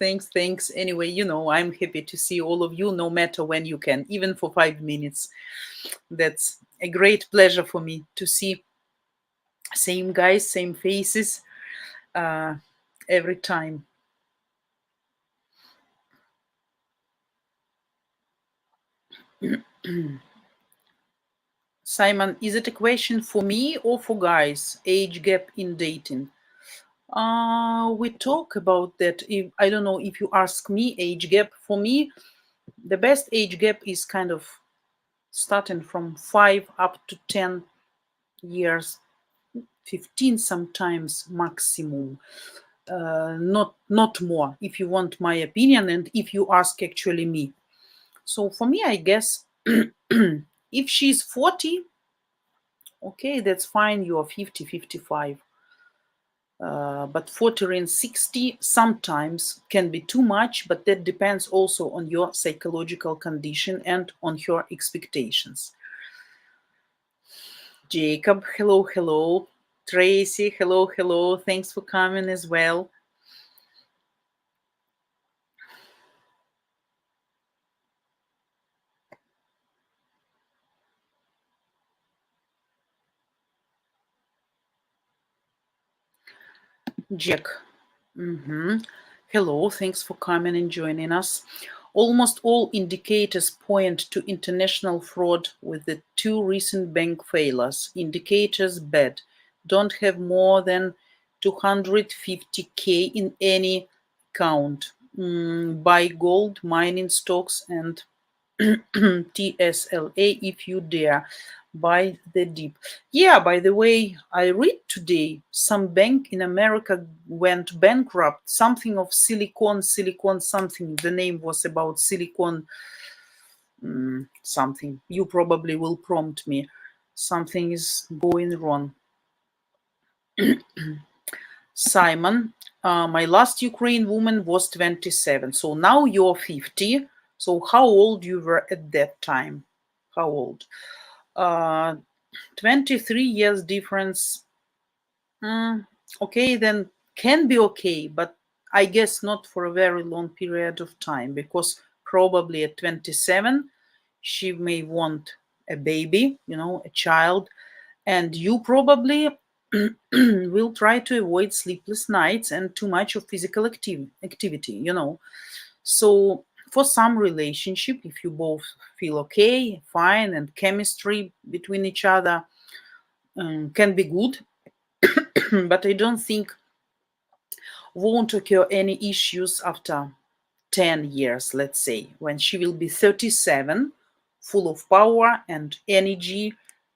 Anyway, I'm happy to see all of you, no matter when you can, even for 5 minutes. That's a great pleasure for me to see same guys, same faces every time. Simon, is it a question for me or for guys? Age gap in dating. We talk about that. I don't know if you ask me age gap. For me, the best age gap is kind of starting from 5 up to 10 years, 15 sometimes maximum. Not more, if you want my opinion and if you ask actually me. So for me, I guess if she's 40, okay, that's fine. You are 50, 55. But 40 and 60 sometimes can be too much, but that depends also on your psychological condition and on your expectations. Jacob, hello, hello. Tracy, hello, hello. Thanks for coming as well. Jack. Hello, thanks for coming and joining us. Almost all indicators point to international fraud with the two recent bank failures. Indicators bad. Don't have more than 250K in any account. Buy gold, mining stocks, and TSLA if you dare. Buy the dip. Yeah, by the way, I read today some bank in America went bankrupt. Something of silicon something. The name was about silicon something. You probably will prompt me. Something is going wrong. Simon, my last Ukraine woman was 27. So now you're 50. So how old you were at that time? How old? 23 years difference. Okay, then can be okay, but I guess not for a very long period of time, because probably at 27 she may want a baby, a child, and you probably will try to avoid sleepless nights and too much of physical activity. So for some relationship, if you both feel okay, fine, and chemistry between each other can be good, but I don't think won't occur any issues after 10 years, let's say, when she will be 37, full of power and energy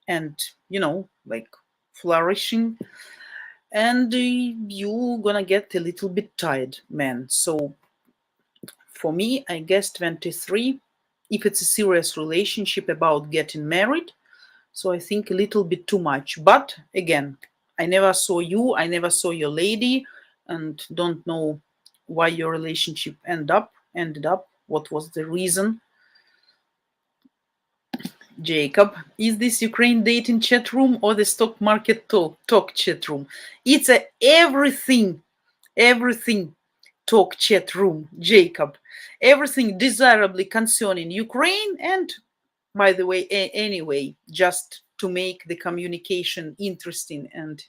and, like flourishing. And you're gonna get a little bit tired, man. So for me, I guess 23, if it's a serious relationship about getting married. So I think a little bit too much. But again, I never saw you, I never saw your lady, and don't know why your relationship ended up. What was the reason? Jacob, is this Ukraine dating chat room or the stock market talk chat room? It's a everything talk chat room, Jacob. Everything desirably concerning Ukraine, and by the way, anyway, just to make the communication interesting and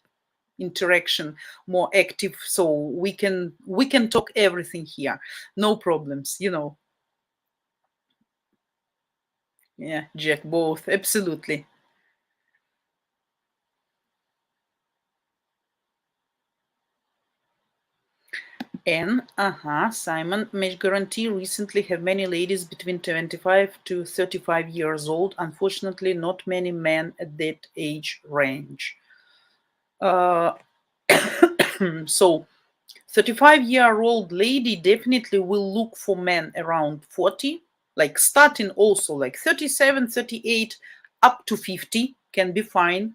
interaction more active, so we can talk everything here, no problems. Yeah, Jack, both, absolutely. And Simon, match guarantee recently have many ladies between 25 to 35 years old. Unfortunately, not many men at that age range. So 35-year-old lady definitely will look for men around 40, like starting also like 37, 38, up to 50 can be fine.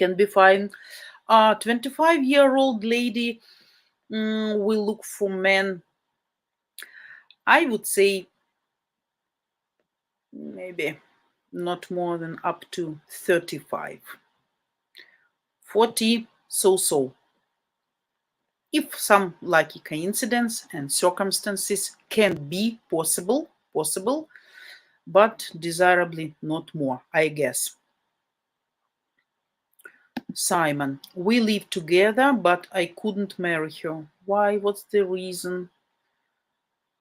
25-year-old lady will look for men, I would say, maybe not more than up to 35. 40, so. If some lucky coincidence and circumstances can be possible, but desirably not more, I guess. Simon, we live together, but I couldn't marry her. Why? What's the reason?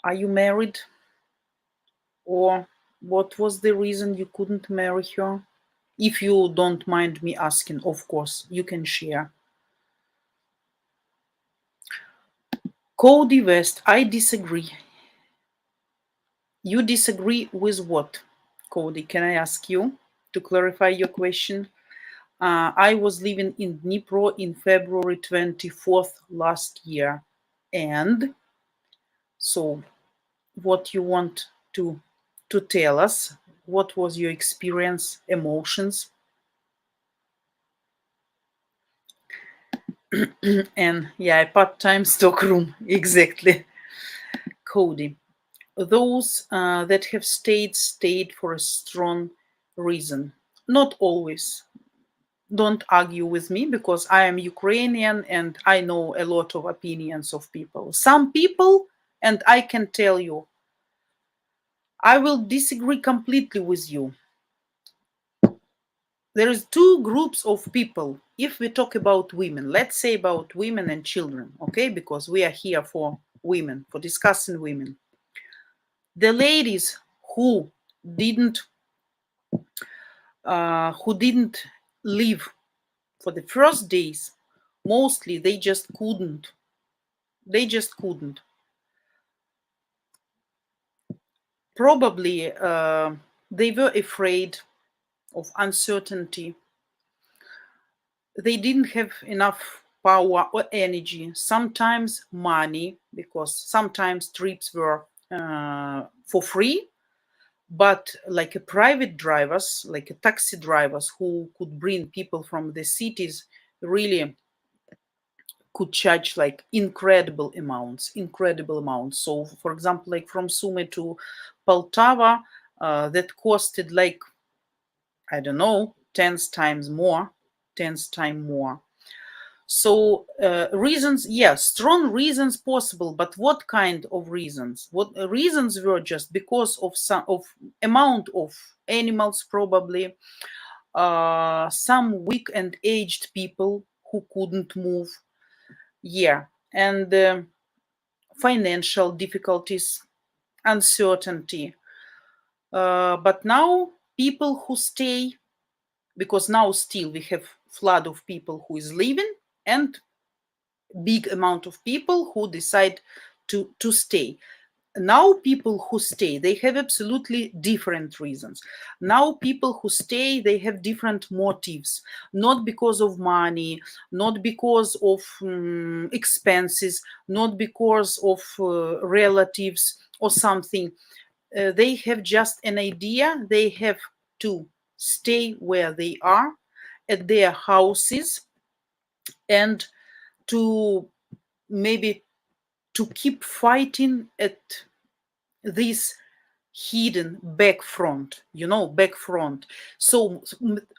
Are you married? Or what was the reason you couldn't marry her? If you don't mind me asking, of course, you can share. Cody West, I disagree. You disagree with what, Cody? Can I ask you to clarify your question? I was living in Dnipro in February 24th last year. And so what you want to tell us? What was your experience, emotions? And yeah, a part-time stockroom, exactly. Cody. Those that have stayed for a strong reason. Not always. Don't argue with me because I am Ukrainian and I know a lot of opinions of people. Some people, and I can tell you, I will disagree completely with you. There is two groups of people. If we talk about women, let's say about women and children, okay? Because we are here for women, for discussing women. The ladies didn't who didn't leave for the first days, mostly they just couldn't. They just couldn't. Probably they were afraid of uncertainty. They didn't have enough power or energy, sometimes money, because sometimes trips were for free, but like a private drivers, like a taxi drivers who could bring people from the cities, really could charge like incredible amounts. So for example, like from Sumy to Poltava, that costed like, I don't know, 10 times more. So reasons, yes, strong reasons possible, but what kind of reasons? What reasons were just because of some of amount of animals, probably some weak and aged people who couldn't move. Yeah, and financial difficulties, uncertainty. But now people who stay, because now still we have flood of people who is leaving and big amount of people who decide to stay. Now people who stay, they have absolutely different reasons. Now people who stay, they have different motives, not because of money, not because of expenses, not because of relatives or something. They have just an idea. They have to stay where they are at their houses and to maybe to keep fighting at this hidden back front, back front. So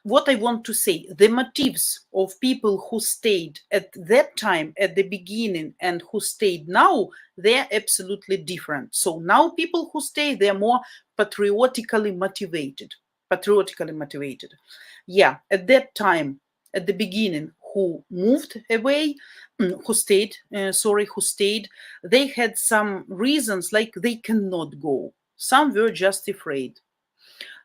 what I want to say, the motives of people who stayed at that time at the beginning and who stayed now, they're absolutely different. So now people who stay, they're more patriotically motivated. Yeah, at that time, at the beginning, who moved away, who stayed, they had some reasons like they cannot go. Some were just afraid.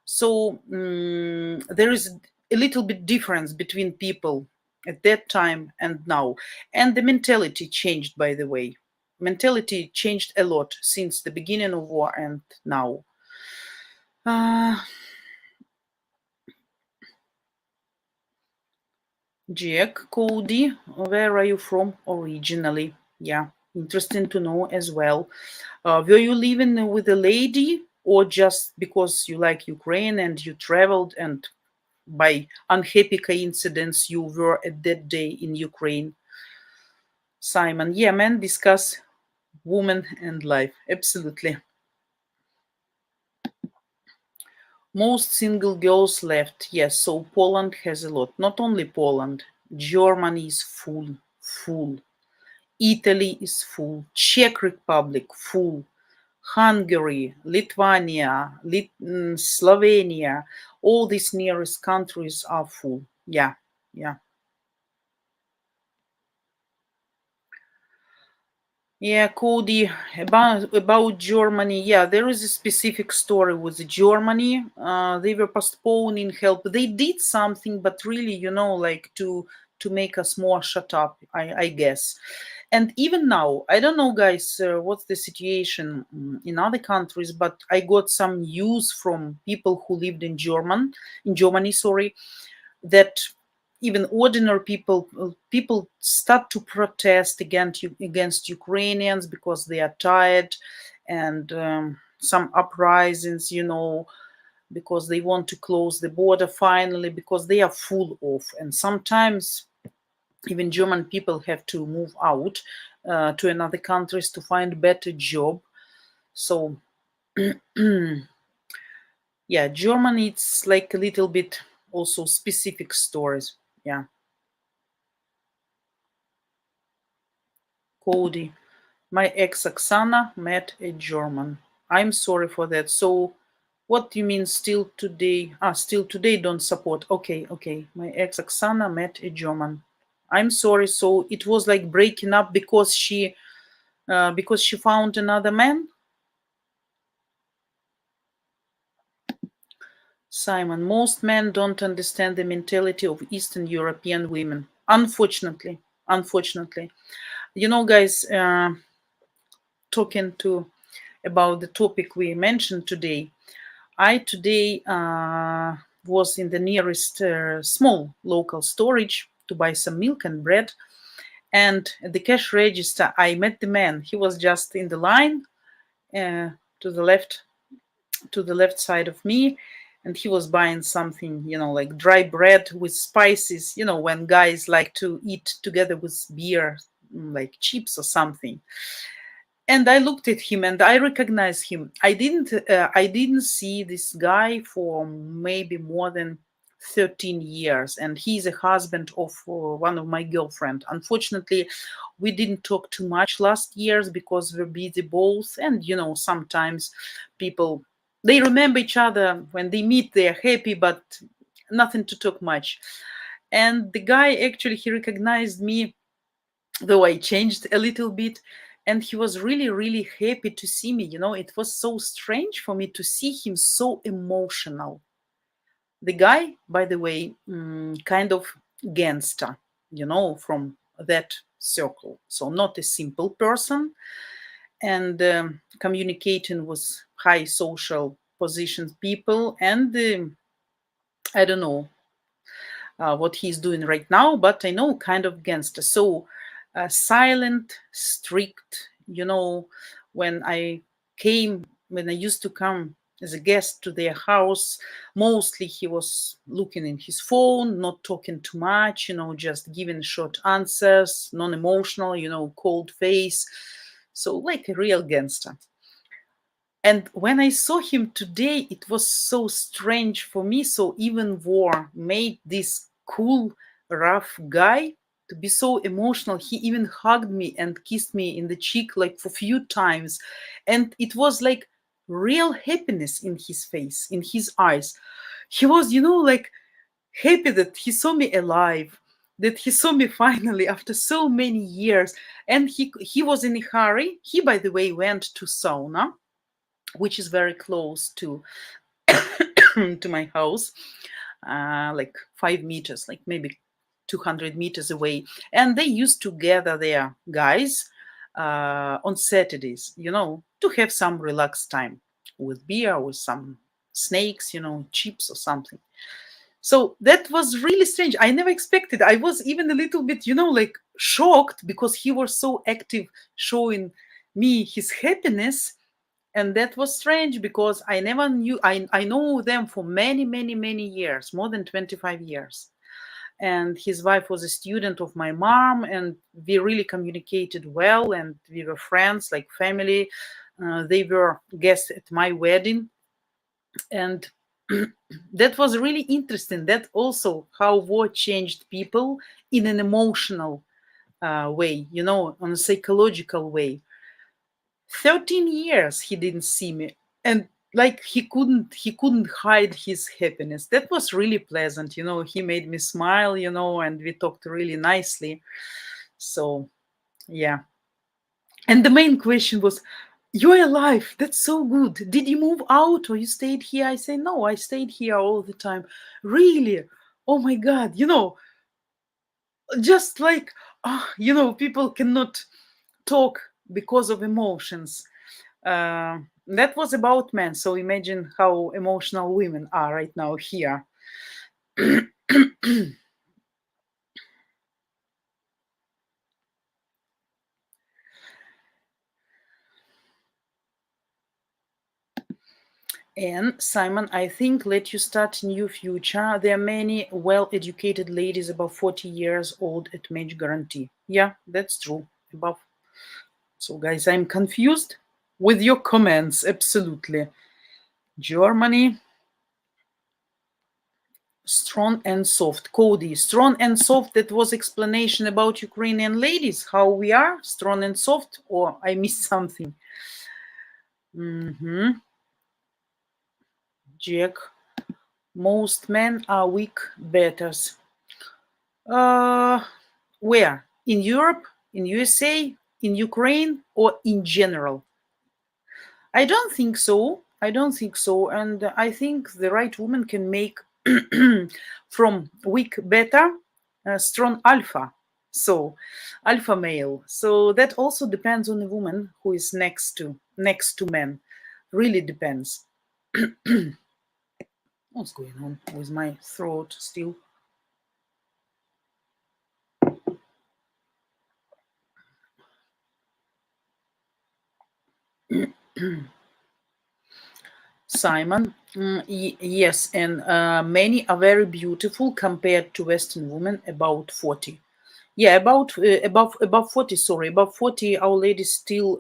So there is a little bit difference between people at that time and now. And the mentality changed, by the way. Mentality changed a lot since the beginning of war and now. Jack, Cody, where are you from originally? Yeah, interesting to know as well. Were you living with a lady or just because you like Ukraine and you traveled and by unhappy coincidence you were at that day in Ukraine? Simon, yeah, man, discuss woman and life. Absolutely. Most single girls left. Yes, so Poland has a lot. Not only Poland, Germany is full. Italy is full. Czech Republic, full. Hungary, Lithuania, Slovenia, all these nearest countries are full. Yeah, yeah. Yeah, Cody, about Germany. Yeah, there is a specific story with Germany. They were postponing help. They did something, but really, like to make us more shut up, I guess. And even now, I don't know, guys, what's the situation in other countries, but I got some news from people who lived in Germany, sorry, that even ordinary people start to protest against Ukrainians because they are tired, and some uprisings, because they want to close the border finally, because they are full of. And sometimes Even German people have to move out to another countries to find better job. So yeah, Germany, it's like a little bit also specific stories. Yeah. Cody, my ex Oksana met a German. I'm sorry for that. So what do you mean still today? Still today don't support. Okay, okay. My ex Oksana met a German. I'm sorry. So it was like breaking up because she found another man. Simon, most men don't understand the mentality of Eastern European women. Unfortunately, unfortunately, guys, talking to about the topic we mentioned today. I today was in the nearest small local storage to buy some milk and bread. And at the cash register, I met the man. He was just in the line uh, to the left, to the left side of me, and he was buying something, like dry bread with spices. When guys like to eat together with beer, like chips or something. And I looked at him and I recognized him. I didn't see this guy for maybe more than 13 years, and he's a husband of one of my girlfriend. Unfortunately, we didn't talk too much last years because we're busy both, and sometimes people, they remember each other when they meet, they're happy, but nothing to talk much. And the guy, actually, he recognized me, though I changed a little bit. And he was really, really happy to see me. It was so strange for me to see him so emotional. The guy, by the way, kind of gangster, from that circle. So not a simple person, and communicating with high social positions people. And I don't know what he's doing right now, but I know kind of gangster. So silent, strict. When when I used to come as a guest to their house, mostly he was looking in his phone, not talking too much, just giving short answers, non-emotional, cold face. So like a real gangster. And when I saw him today, it was so strange for me. So even war made this cool, rough guy to be so emotional. He even hugged me and kissed me in the cheek like for few times. And it was like real happiness in his face, in his eyes. He was, like happy that he saw me alive, that he saw me finally after so many years. And he was in a hurry. He, by the way, went to sauna, which is very close to to my house, like 5 meters, like maybe 200 meters away. And they used to gather their guys on Saturdays, to have some relaxed time with beer or some snakes, chips or something. So that was really strange. I never expected. I was even a little bit, like shocked because he was so active, showing me his happiness. And that was strange because I never knew. I know them for many, many, many years, more than 25 years. And his wife was a student of my mom, and we really communicated well, and we were friends, like family. They were guests at my wedding. And that was really interesting. That also how war changed people in an emotional way, on a psychological way. 13 years he didn't see me, and like he couldn't hide his happiness. That was really pleasant. He made me smile, and we talked really nicely. So yeah. And the main question was, you're alive, that's so good. Did you move out or you stayed here? I say, no, I stayed here all the time. Really? Oh my god. Just like people cannot talk because of emotions. That was about men. So imagine how emotional women are right now here. And Simon, I think let you start a new future. There are many well-educated ladies above 40 years old at match guarantee. Yeah, that's true. Above. So guys, I'm confused with your comments. Absolutely. Germany, strong and soft. Cody, strong and soft. That was explanation about Ukrainian ladies. How we are strong and soft, or I missed something. Jack, most men are weak betters. Where? In Europe, in USA, in Ukraine, or in general? I don't think so. I don't think so. And I think the right woman can make from weak beta strong alpha. So alpha male. So that also depends on the woman who is next to men. Really depends. What's going on with my throat still? Simon, yes, and many are very beautiful compared to Western women about 40. Yeah, above 40. Sorry, above 40, our ladies still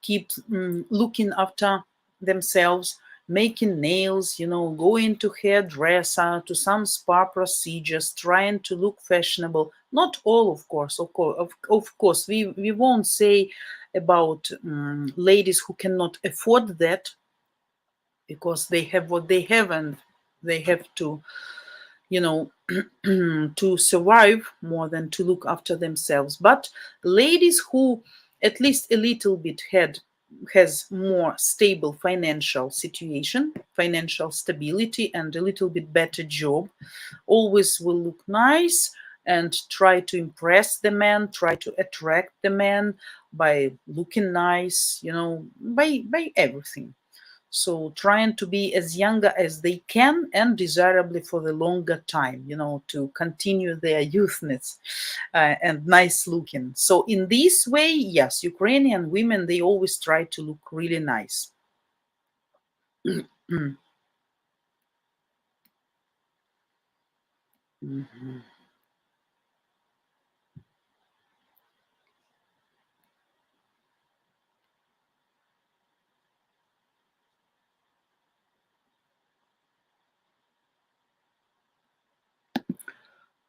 keep looking after themselves, making nails, going to hairdresser, to some spa procedures, trying to look fashionable. Not all, of course. Of course, we won't say about ladies who cannot afford that, because they have what they have and they have to you know to survive more than to look after themselves. But ladies who at least a little bit has more stable financial situation, financial stability, and a little bit better job, always will look nice and try to impress the man, try to attract the man by looking nice, by everything. So trying to be as younger as they can and desirably for the longer time, to continue their youthness and nice looking. So in this way, yes, Ukrainian women, they always try to look really nice.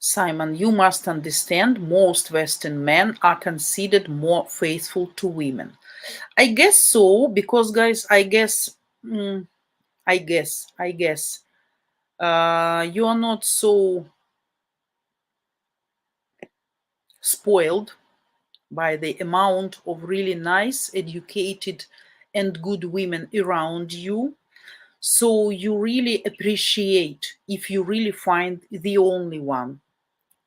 Simon, you must understand most Western men are considered more faithful to women. I guess so, because guys, I guess, you are not so spoiled by the amount of really nice, educated, and good women around you. So you really appreciate if you really find the only one.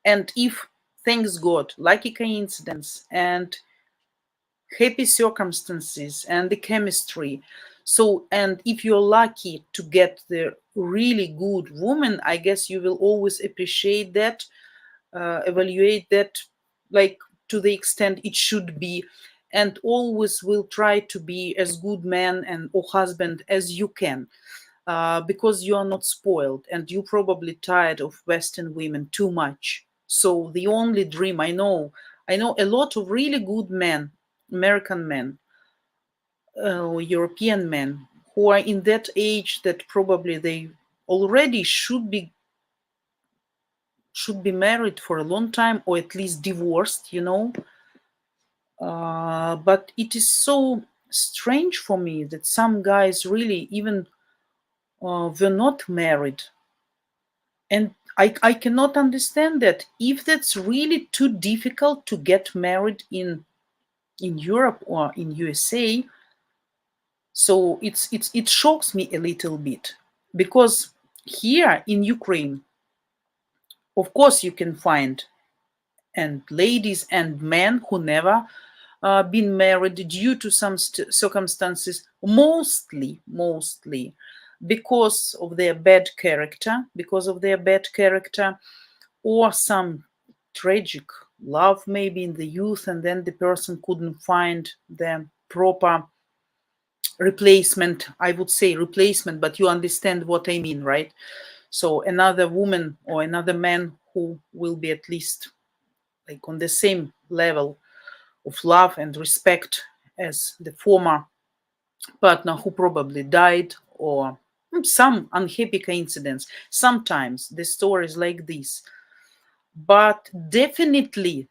And if, thanks God, lucky coincidence and happy circumstances and the chemistry. So, and if you're lucky to get the really good woman, I guess you will always appreciate that, evaluate that, like, to the extent it should be, and always will try to be as good man and or husband as you can, because you are not spoiled and you probably tired of Western women too much. So the only dream I know a lot of really good men, American men, European men, who are in that age that probably they already should be married for a long time or at least divorced. But it is so strange for me that some guys really even were not married. And I cannot understand that. If that's really too difficult to get married in Europe or in USA, so it shocks me a little bit, because here in Ukraine, of course, you can find and ladies and men who never been married due to some circumstances, mostly because of their bad character, or some tragic love maybe in the youth, and then the person couldn't find the proper replacement. I would say replacement, but you understand what I mean, right? So another woman or another man who will be at least like on the same level of love and respect as the former partner who probably died, or some unhappy coincidence. Sometimes the stories like this, but definitely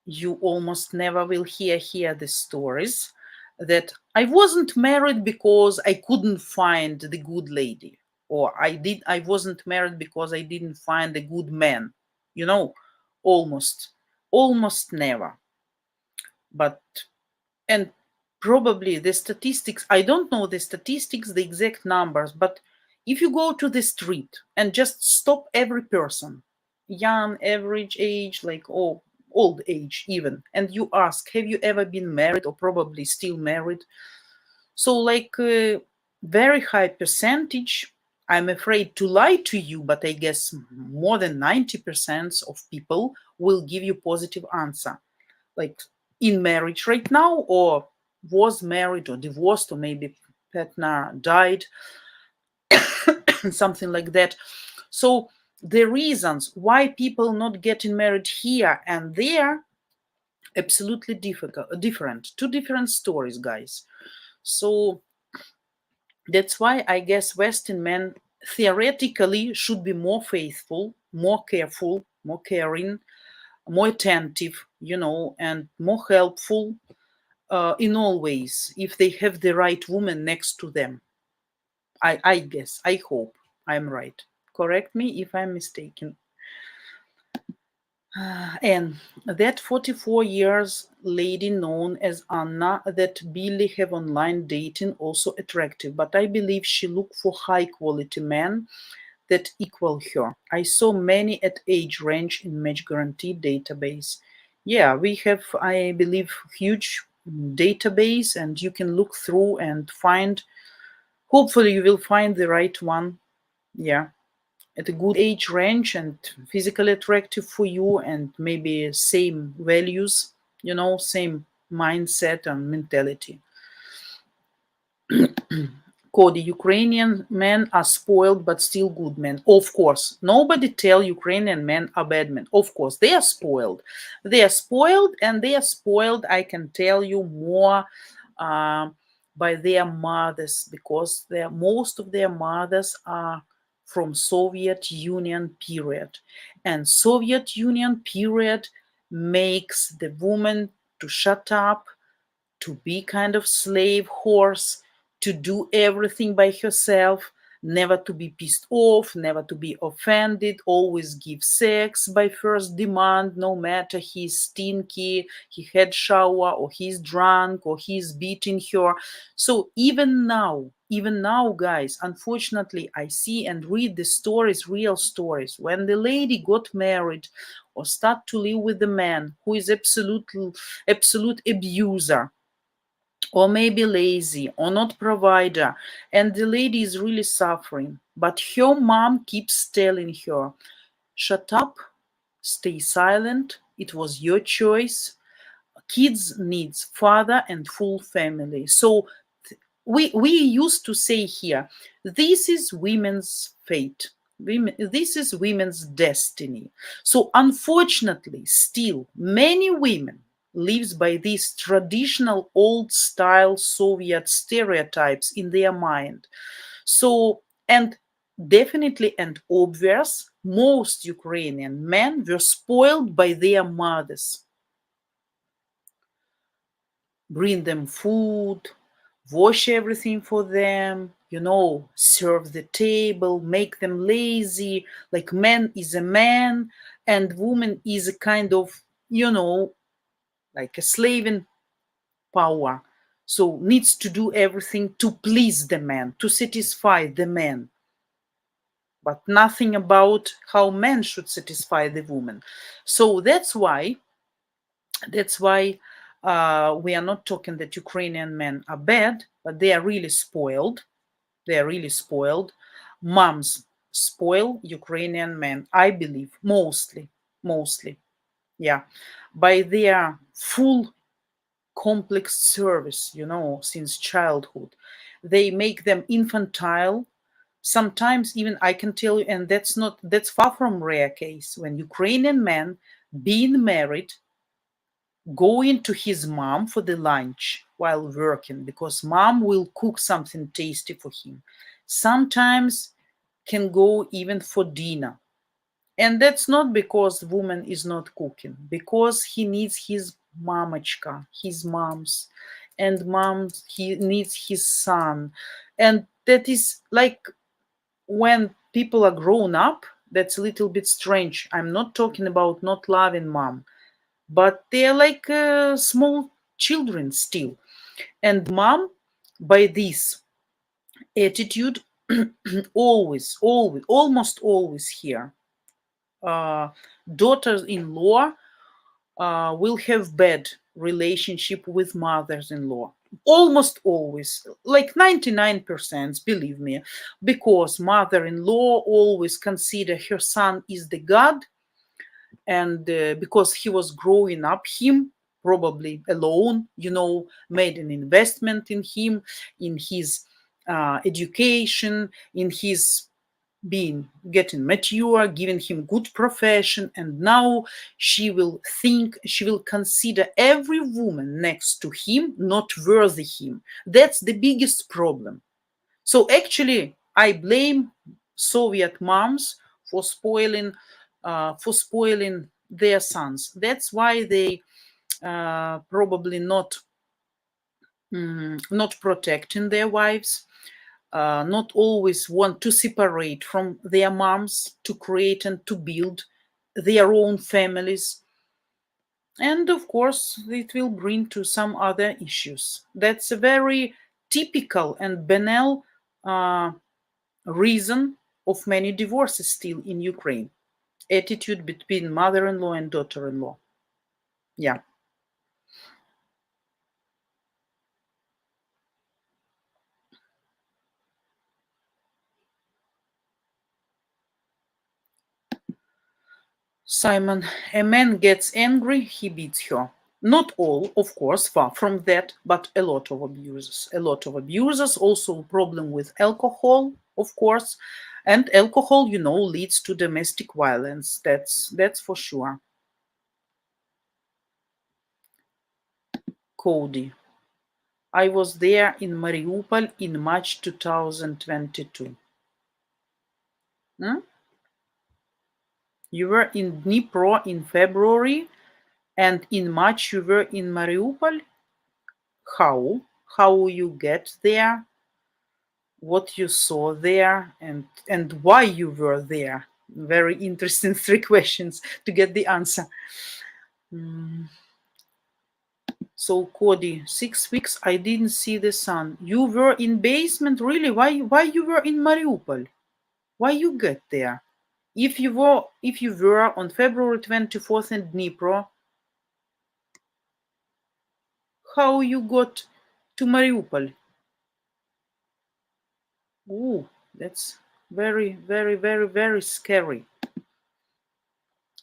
you almost never will hear the stories that I wasn't married because I couldn't find the good lady, or I wasn't married because I didn't find a good man. You know, almost almost never. But and probably the statistics, I don't know the statistics, the exact numbers, but if you go to the street and just stop every person, young, average age, like old age even, and you ask, have you ever been married or probably still married? So like very high percentage, I'm afraid to lie to you, but I guess more than 90% of people will give you positive answer, like in marriage right now, or was married or divorced, or maybe partner died, something like that. So the reasons why people not getting married here and there, absolutely different, two different stories, guys. So that's why I guess Western men theoretically should be more faithful, more careful, more caring, more attentive, and more helpful in all ways if they have the right woman next to them. I guess, I hope I'm right. Correct me if I'm mistaken. And that 44 years lady known as Anna that Billy have online dating also attractive, but I believe she look for high quality men that equal her. I saw many at age range in match guarantee database. Yeah, we have, I believe, huge database, and you can look through and find. Hopefully, you will find the right one. Yeah, at a good age range and physically attractive for you, and maybe same values, same mindset and mentality. Cody, Ukrainian men are spoiled but still good men. Of course, nobody tell Ukrainian men are bad men. Of course, they are spoiled. They are spoiled, and they are spoiled, I can tell you, more uh, by their mothers, because most of their mothers are from Soviet Union period. And Soviet Union period makes the woman to shut up, to be kind of slave horse, to do everything by herself, never to be pissed off, never to be offended, always give sex by first demand, no matter he's stinky, he had shower, or he's drunk, or he's beating her. So even now, guys, unfortunately, I see and read the stories, real stories, when the lady got married or start to live with the man who is absolute abuser, or maybe lazy, or not provider, and the lady is really suffering, but her mom keeps telling her, shut up, stay silent, it was your choice, kids needs father and full family. So we used to say here, this is women's fate, this is women's destiny. So unfortunately, still many women lives by these traditional old style Soviet stereotypes in their mind. So, and definitely and obvious, most Ukrainian men were spoiled by their mothers. Bring them food, wash everything for them, serve the table, make them lazy. Like man is a man, and woman is a kind of, like a slave in power. So needs to do everything to please the man, to satisfy the man, but nothing about how men should satisfy the woman. So that's why we are not talking that Ukrainian men are bad, but they are really spoiled. They are really spoiled. Moms spoil Ukrainian men, I believe, mostly, yeah, by their full complex service, since childhood. They make them infantile. Sometimes even I can tell you, and that's far from rare case, when Ukrainian men being married going to his mom for the lunch while working because mom will cook something tasty for him. Sometimes can go even for dinner. And that's not because woman is not cooking, because he needs his mamachka, his moms, and moms he needs his son. And that is like when people are grown up, that's a little bit strange. I'm not talking about not loving mom, but they're like small children still. And mom, by this attitude, almost always here, daughters-in-law will have bad relationship with mothers-in-law. Almost always, like 99%, believe me, because mother-in-law always consider her son is the god, and because he was growing up him probably alone, made an investment in him, in his education, in his being getting mature, giving him good profession, and now she will consider every woman next to him not worthy him. That's the biggest problem. So actually I blame Soviet moms for spoiling their sons. That's why they probably not protecting their wives, not always want to separate from their moms to create and to build their own families. And of course, it will bring to some other issues. That's a very typical and banal reason of many divorces still in Ukraine. Attitude between mother-in-law and daughter-in-law. Yeah. Simon, a man gets angry, he beats her. Not all, of course, far from that, but a lot of abusers. A lot of abusers, also a problem with alcohol, of course. And alcohol, leads to domestic violence. That's for sure. Cody. I was there in Mariupol in March 2022. Hmm? You were in Dnipro in February, and in March you were in Mariupol. How? How you get there? What you saw there, and why you were there? Very interesting 3 questions to get the answer. So Cody, 6 weeks I didn't see the sun. You were in basement, really? Why you were in Mariupol? Why you get there? If you were on February 24th in Dnipro, how you got to Mariupol? Ooh, that's very, very, very, very scary,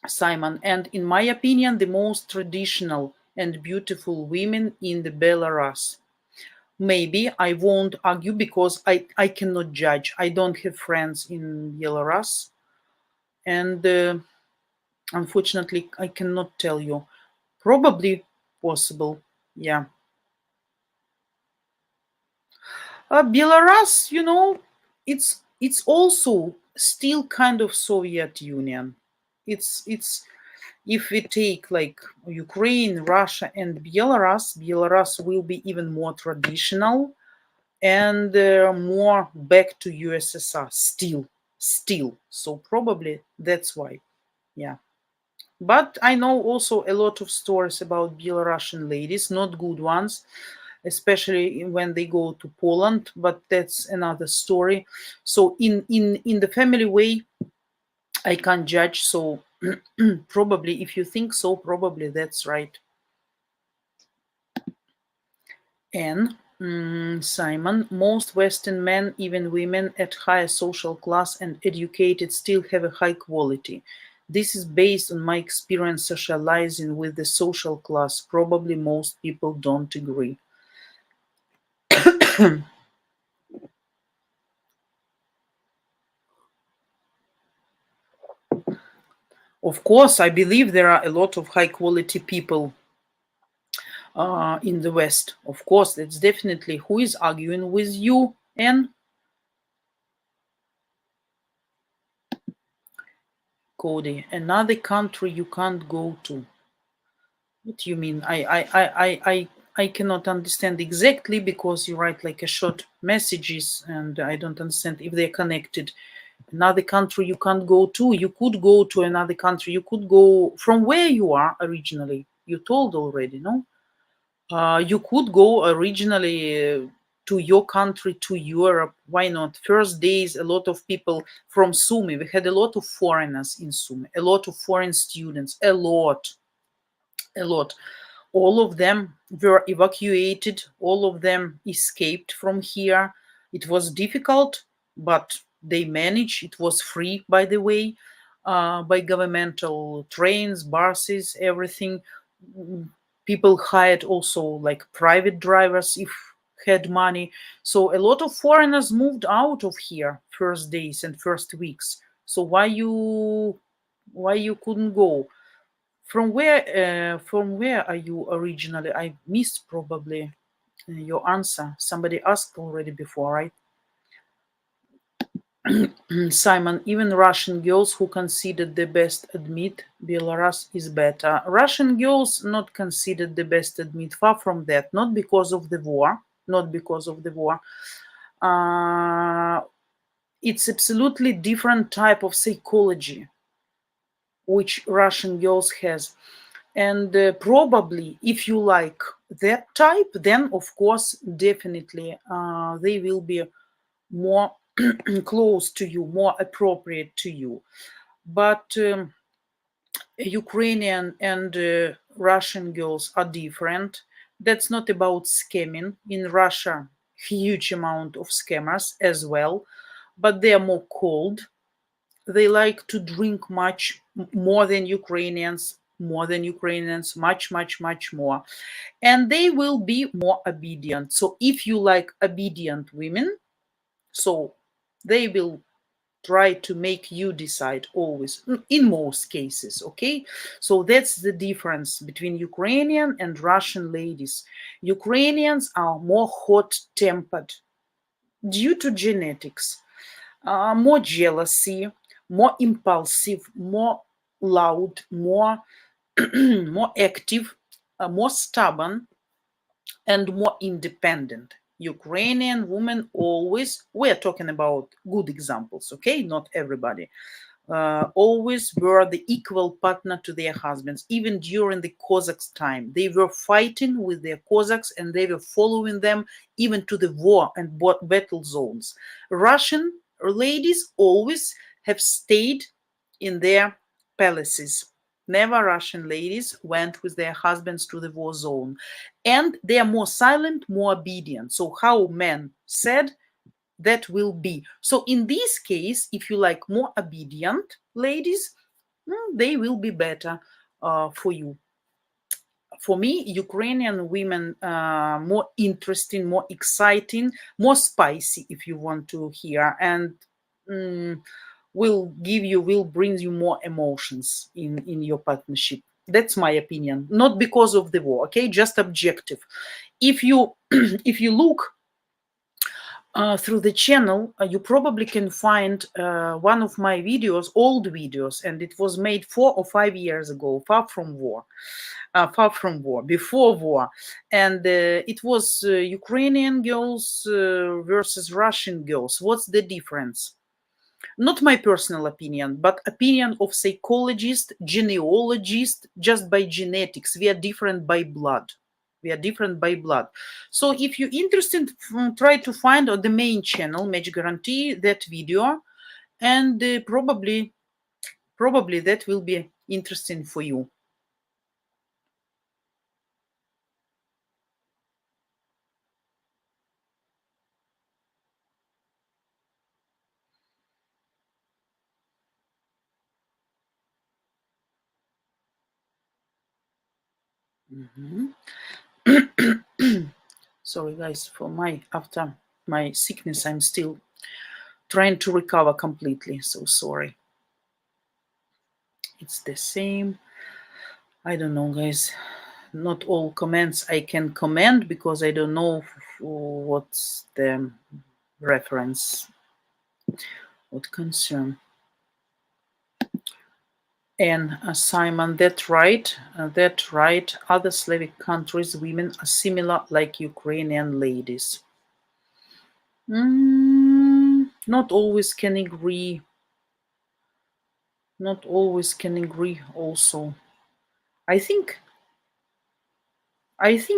Simon. And in my opinion, the most traditional and beautiful women in the Belarus. Maybe I won't argue because I cannot judge. I don't have friends in Belarus. And unfortunately, I cannot tell you. Probably possible. Yeah. Belarus, it's also still kind of Soviet Union. It's if we take like Ukraine, Russia, and Belarus will be even more traditional and more back to USSR still. So probably that's why. Yeah. But I know also a lot of stories about Belarusian ladies, not good ones, especially when they go to Poland, but that's another story. So in the family way, I can't judge. So probably if you think so, probably that's right. And Simon, most Western men, even women at higher social class and educated, still have a high quality. This is based on my experience socializing with the social class. Probably most people don't agree. Of course, I believe there are a lot of high quality people in the West. Of course, that's definitely who is arguing with you. And Cody, another country you can't go to. What do you mean? I cannot understand exactly because you write like a short messages and I don't understand if they're connected. Another country you can't go to. You could go to another country. You could go from where you are originally. You told already, no? You could go originally to your country, to Europe. Why not? First days, a lot of people from Sumy. We had a lot of foreigners in Sumy, a lot of foreign students, a lot. All of them were evacuated. All of them escaped from here. It was difficult, but they managed. It was free, by the way, by governmental trains, buses, everything. People hired also like private drivers if had money. So a lot of foreigners moved out of here first days and first weeks. So why you couldn't go? From where are you originally? I missed probably your answer. Somebody asked already before, right? Simon, even Russian girls who considered the best admit Belarus is better. Russian girls not considered the best admit. Far from that. Not because of the war. Not because of the war. It's absolutely different type of psychology which Russian girls has. And probably if you like that type, then of course definitely they will be more close to you, more appropriate to you. But Ukrainian and Russian girls are different. That's not about scamming. In Russia, huge amount of scammers as well, but they are more cold. They like to drink much more than Ukrainians, much more. And they will be more obedient. So if you like obedient women, so they will try to make you decide always in most cases. Okay, so that's the difference between Ukrainian and Russian ladies. Ukrainians are more hot tempered due to genetics, more jealousy, more impulsive, more loud, more more active, more stubborn, and more independent. Ukrainian women always, we're talking about good examples, okay? Not everybody. Always were the equal partner to their husbands, even during the Cossacks' time. They were fighting with their Cossacks and they were following them even to the war and battle zones. Russian ladies always have stayed in their palaces. Never Russian ladies went with their husbands to the war zone. And they are more silent, more obedient. So, how men said, that will be. So in this case, if you like more obedient ladies, they will be better for you. For me, Ukrainian women more interesting, more exciting, more spicy, if you want to hear, and will bring you more emotions in your partnership. That's my opinion. Not because of the war, okay? Just objective. If you if you look through the channel, you probably can find one of my videos, old videos, and it was made 4 or 5 years ago, far from war, before war. And it was Ukrainian girls versus Russian girls. What's the difference? Not my personal opinion, but opinion of psychologists, genealogists, just by genetics. We are different by blood. We are different by blood. So if you're interested, try to find on the main channel, Match Guarantee, that video, and probably that will be interesting for you. Sorry, guys, after my sickness, I'm still trying to recover completely. So sorry. It's the same. I don't know, guys. Not all comments I can comment because I don't know what's the reference, what concern. And Simon, that's right. That's right. Other Slavic countries, women are similar like Ukrainian ladies. Not always can agree. Not always can agree also. I think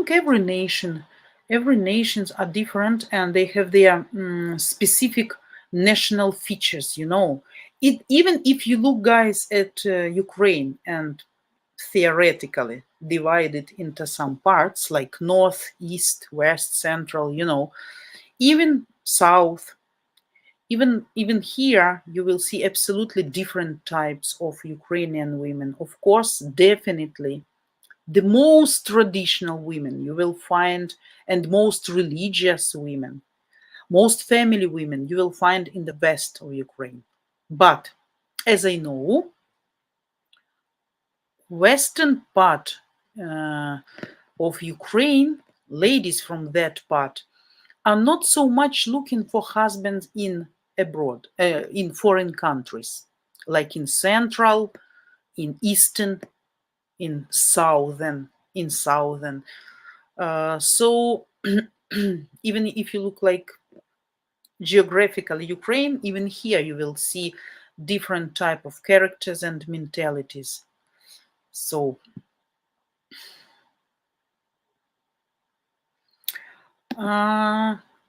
every nations are different and they have their specific national features, you know. Even if you look, guys, at Ukraine and theoretically divided into some parts like north, east, west, central, you know, even south, even here you will see absolutely different types of Ukrainian women. Of course, definitely the most traditional women you will find, and most religious women, most family women you will find in the west of Ukraine. But as I know, western part of Ukraine, ladies from that part are not so much looking for husbands in abroad, in foreign countries, like in central, in eastern, in southern, so even if you look like geographically Ukraine, even here you will see different type of characters and mentalities. So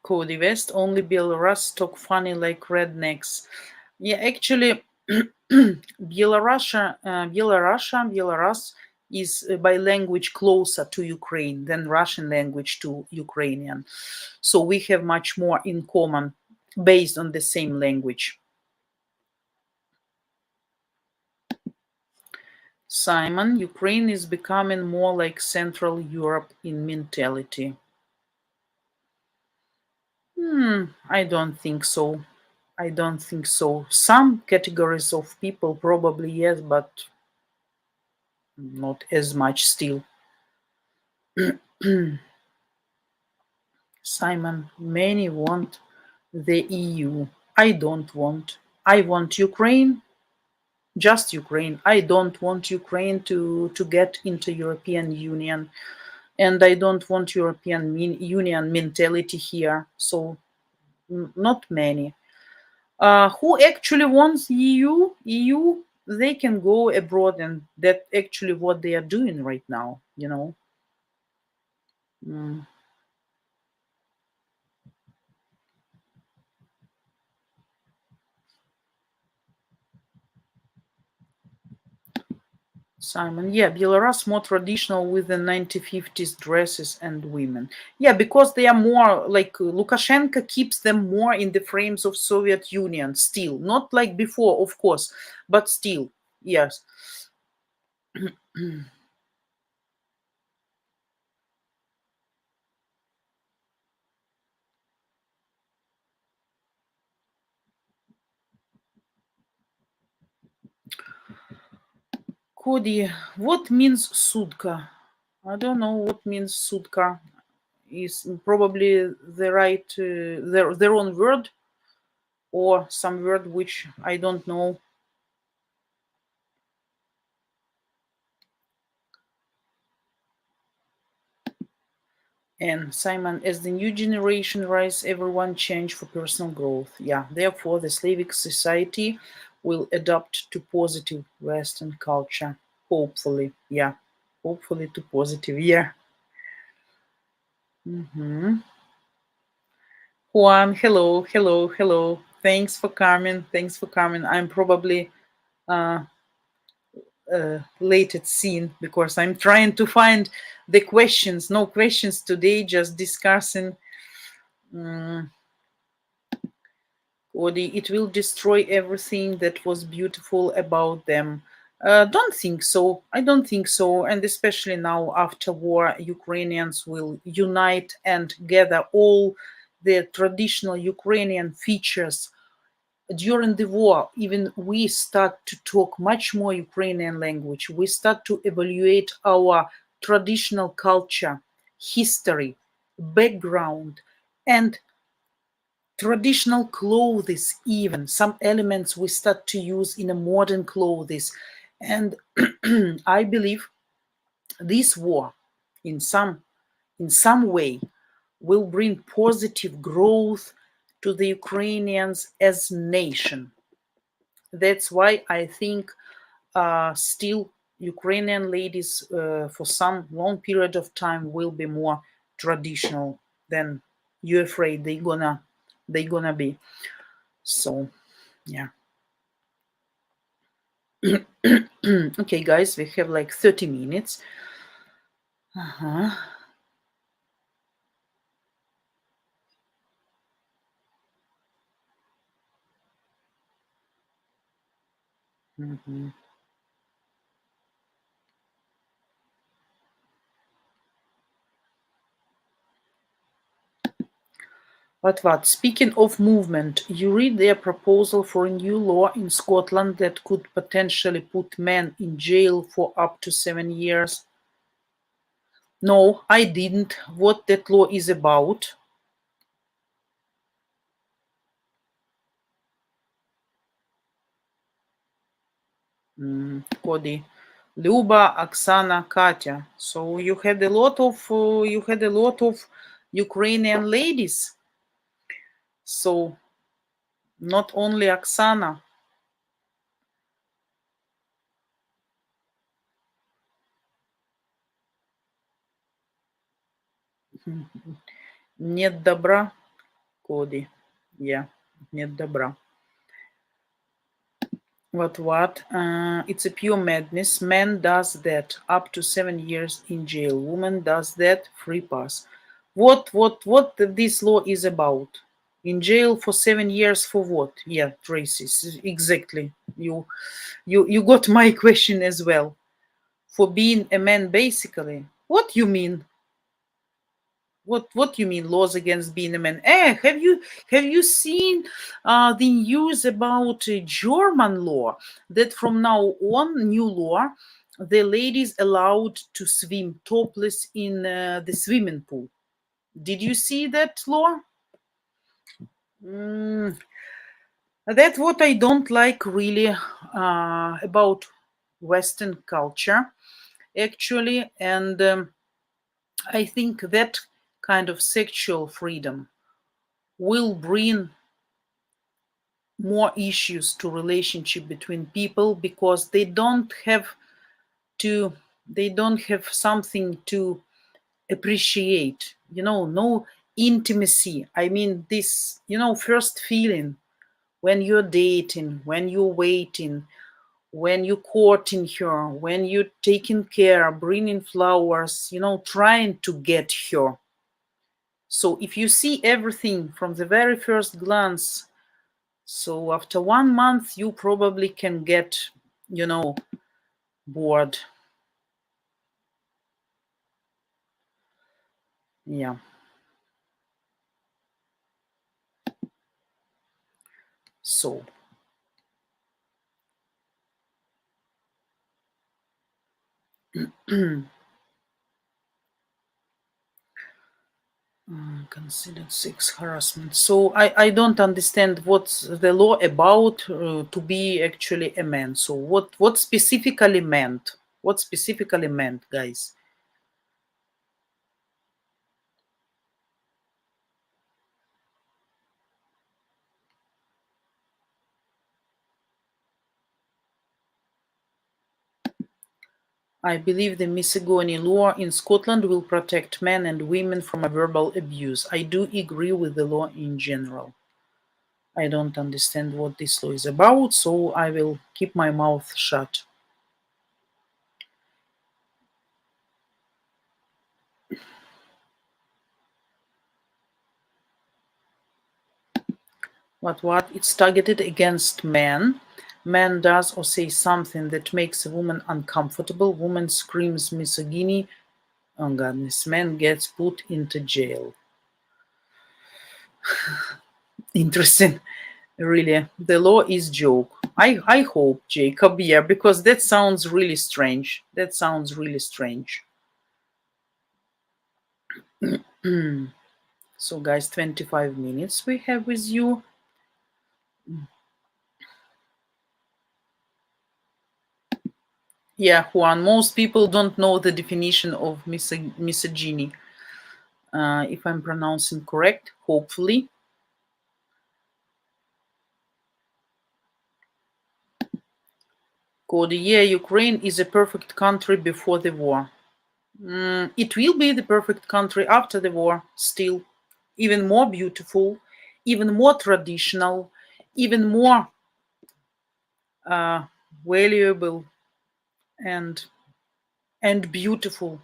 Cody West, only Belarus talk funny like rednecks. Yeah, actually, Belarus is by language closer to Ukraine than Russian language to Ukrainian. So we have much more in common based on the same language. Simon, Ukraine is becoming more like Central Europe in mentality. I don't think so. I don't think so. Some categories of people probably yes, but not as much still. Simon, many want the EU. I don't want. I want Ukraine, just Ukraine. I don't want Ukraine to get into European Union, and I don't want European Union mentality here. So not many. Who actually wants EU? EU, they can go abroad, and that's actually what they are doing right now, you know. Simon, yeah, Belarus more traditional with the 1950s dresses and women. Yeah, because they are more like Lukashenko keeps them more in the frames of Soviet Union still, not like before, of course, but still, yes. Cody, what means sutka? I don't know what means sutka. Is probably the right their own word or some word which I don't know. And Simon, as the new generation rise, everyone change for personal growth. Yeah, therefore the Slavic society will adapt to positive Western culture. Hopefully, yeah. Hopefully to positive, yeah. Juan, hello, hello, hello. Thanks for coming. Thanks for coming. I'm probably late at scene because I'm trying to find the questions. No questions today, just discussing. Odi, it will destroy everything that was beautiful about them. Don't think so. I don't think so. And especially now after war, Ukrainians will unite and gather all the traditional Ukrainian features. During the war, even we start to talk much more Ukrainian language. We start to evaluate our traditional culture, history, background, and traditional clothes. Even some elements we start to use in a modern clothes. And I believe this war in some way will bring positive growth to the Ukrainians as nation. That's why I think still Ukrainian ladies for some long period of time will be more traditional than you're afraid they gonna be. So yeah. Okay, guys, we have like 30 minutes. Uh-huh. Mhm. But what? Speaking of movement, you read their proposal for a new law in Scotland that could potentially put men in jail for up to 7 years. No, I didn't. What that law is about? Cody, Luba, Oksana, Katya. So you had a lot of Ukrainian ladies. So not only Oksana. Нет добра, Cody. Yeah, нет добра. What? It's a pure madness. Man does that, up to 7 years in jail. Woman does that, free pass. What this law is about? In jail for 7 years for what? Yeah, Tracy, exactly. You got my question as well. For being a man, basically. What you mean? What you mean laws against being a man? Have you seen the news about German law that from now on, new law, the ladies allowed to swim topless in the swimming pool? Did you see that law? Mm, that's what I don't like really about Western culture, actually, and I think that kind of sexual freedom will bring more issues to relationship between people because to they don't have something to appreciate, no intimacy. I mean, this, first feeling when you're dating, when you're waiting, when you're courting her, when you're taking care, bringing flowers, trying to get her. So if you see everything from the very first glance, so after 1 month, you probably can get, bored. Yeah. So considered sex harassment. So I don't understand what's the law about to be actually a man. So what specifically meant? What specifically meant, guys? I believe the misogyny law in Scotland will protect men and women from a verbal abuse. I do agree with the law in general. I don't understand what this law is about, so I will keep my mouth shut. What? It's targeted against men. man does or says something that makes a woman uncomfortable, woman screams misogyny, oh goodness, man gets put into jail. Interesting. Really, the law is joke. I hope, Jacob, yeah, because that sounds really strange. That sounds really strange. So, guys, 25 minutes we have with you. Yeah, Juan, most people don't know the definition of misogyny. If I'm pronouncing correct, hopefully. Cody, yeah, Ukraine is a perfect country before the war. It will be the perfect country after the war, still. Even more beautiful, even more traditional, even more uh, valuable and beautiful.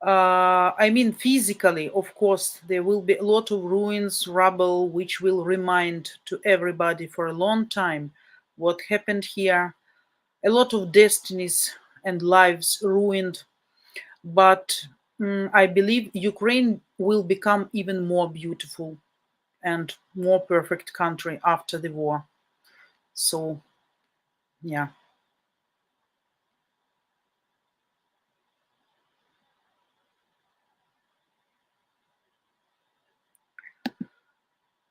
I mean, physically, of course, there will be a lot of ruins, rubble, which will remind to everybody for a long time what happened here. A lot of destinies and lives ruined, but I believe Ukraine will become even more beautiful and more perfect country after the war. So, yeah.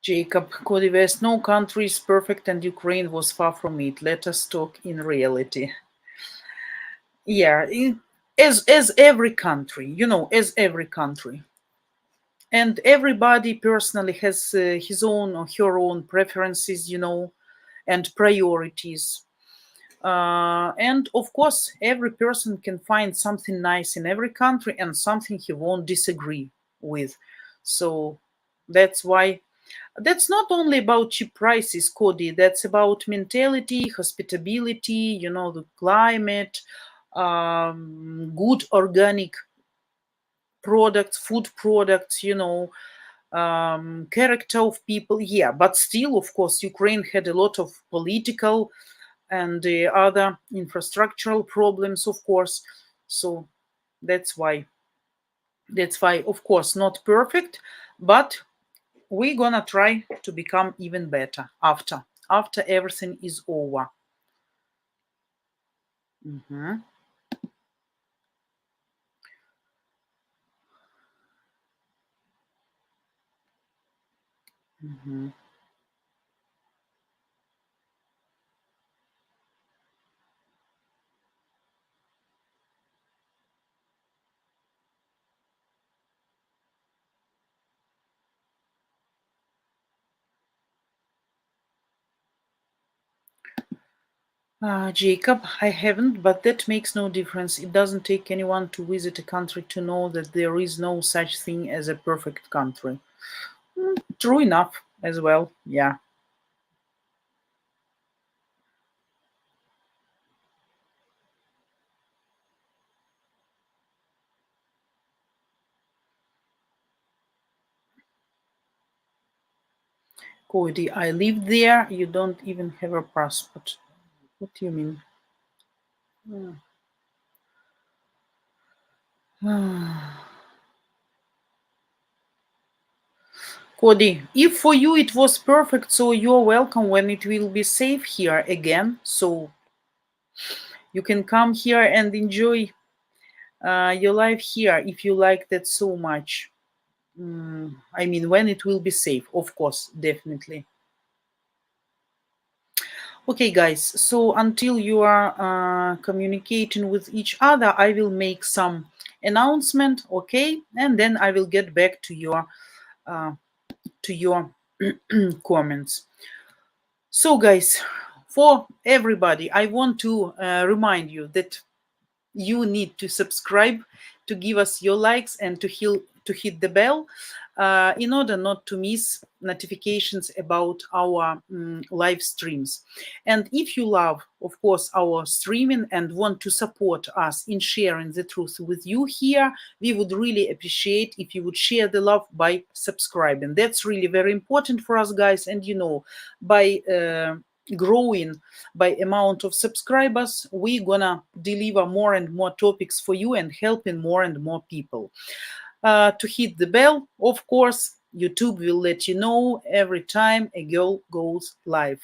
Jacob, Cody West, no country is perfect and Ukraine was far from it. Let us talk in reality. Yeah, as every country, as every country. And everybody personally has his own or her own preferences, and priorities. And of course, every person can find something nice in every country and something he won't disagree with. So that's why that's not only about cheap prices, Cody. That's about mentality, hospitability, the climate, good organic products, food products, character of people. Yeah, but still, of course, Ukraine had a lot of political and other infrastructural problems, of course. So that's why, of course, not perfect, but we're gonna try to become even better after everything is over. Mhm, mhm. Jacob, I haven't, but that makes no difference. It doesn't take anyone to visit a country to know that there is no such thing as a perfect country. True enough, as well. Yeah. Cody, I live there. You don't even have a passport. What do you mean? Cody, if for you it was perfect, so you're welcome when it will be safe here again. So you can come here and enjoy your life here if you like that so much. I mean, when it will be safe, of course, definitely. Okay, guys, so until you are communicating with each other, I will make some announcement, okay? And then I will get back to uh, your comments. So, guys, for everybody, I want to remind you that you need to subscribe, to give us your likes, and to hit the bell in order not to miss notifications about our live streams. And if you love, of course, our streaming and want to support us in sharing the truth with you here, we would really appreciate if you would share the love by subscribing. That's really very important for us, guys. And by growing by amount of subscribers, we're gonna deliver more and more topics for you and helping more and more people. To hit the bell, of course, YouTube will let you know every time a girl goes live.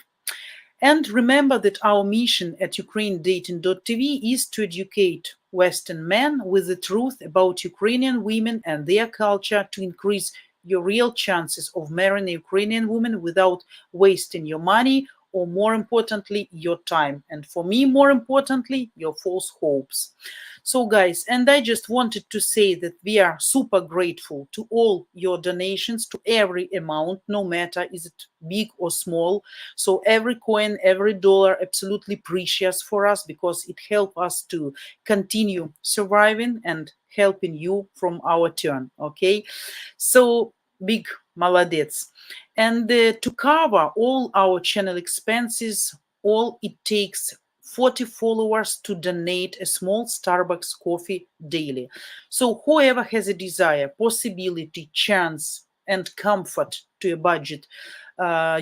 And remember that our mission at ukrainedating.tv is to educate Western men with the truth about Ukrainian women and their culture to increase your real chances of marrying a Ukrainian woman without wasting your money or, more importantly, your time. And for me, more importantly, your false hopes. So, guys, and I just wanted to say that we are super grateful to all your donations, to every amount, no matter is it big or small. So every coin, every dollar, absolutely precious for us because it helps us to continue surviving and helping you from our turn. Okay, so big молодец. And to cover all our channel expenses, all it takes 40 followers to donate a small Starbucks coffee daily. So whoever has a desire, possibility, chance, and comfort to a budget,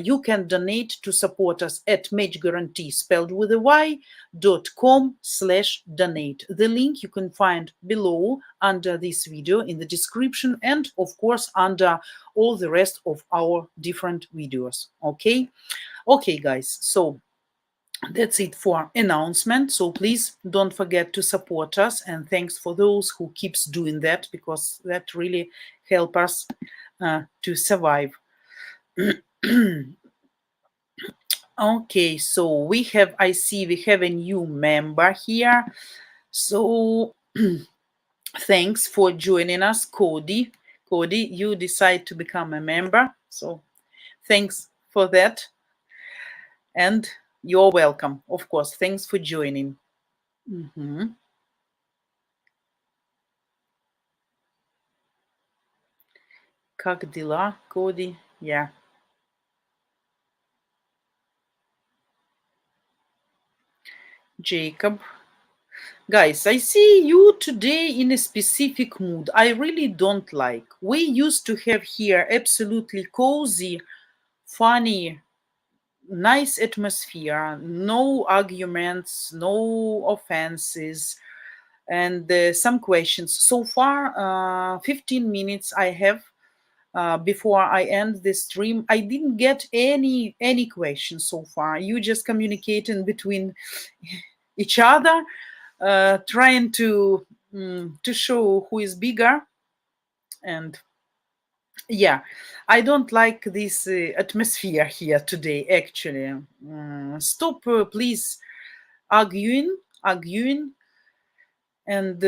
you can donate to support us at Match Guarantee, spelled with a y.com/donate. The link you can find below under this video in the description and of course under all the rest of our different videos. Okay, guys, so that's it for announcement. So please don't forget to support us, and thanks for those who keeps doing that because that really help us to survive. Okay, so I see we have a new member here. So thanks for joining us, Cody. Cody, you decide to become a member. So thanks for that. And you're welcome, of course. Thanks for joining. Как дела, Cody? Yeah. Jacob. Guys, I see you today in a specific mood. I really don't like. We used to have here absolutely cozy, funny, nice atmosphere, no arguments, no offenses, and some questions. So far, 15 minutes I have before I end the stream. I didn't get any questions so far. You just communicating between each other, trying to show who is bigger. And yeah, I don't like this atmosphere here today, actually. Stop, please, arguing. And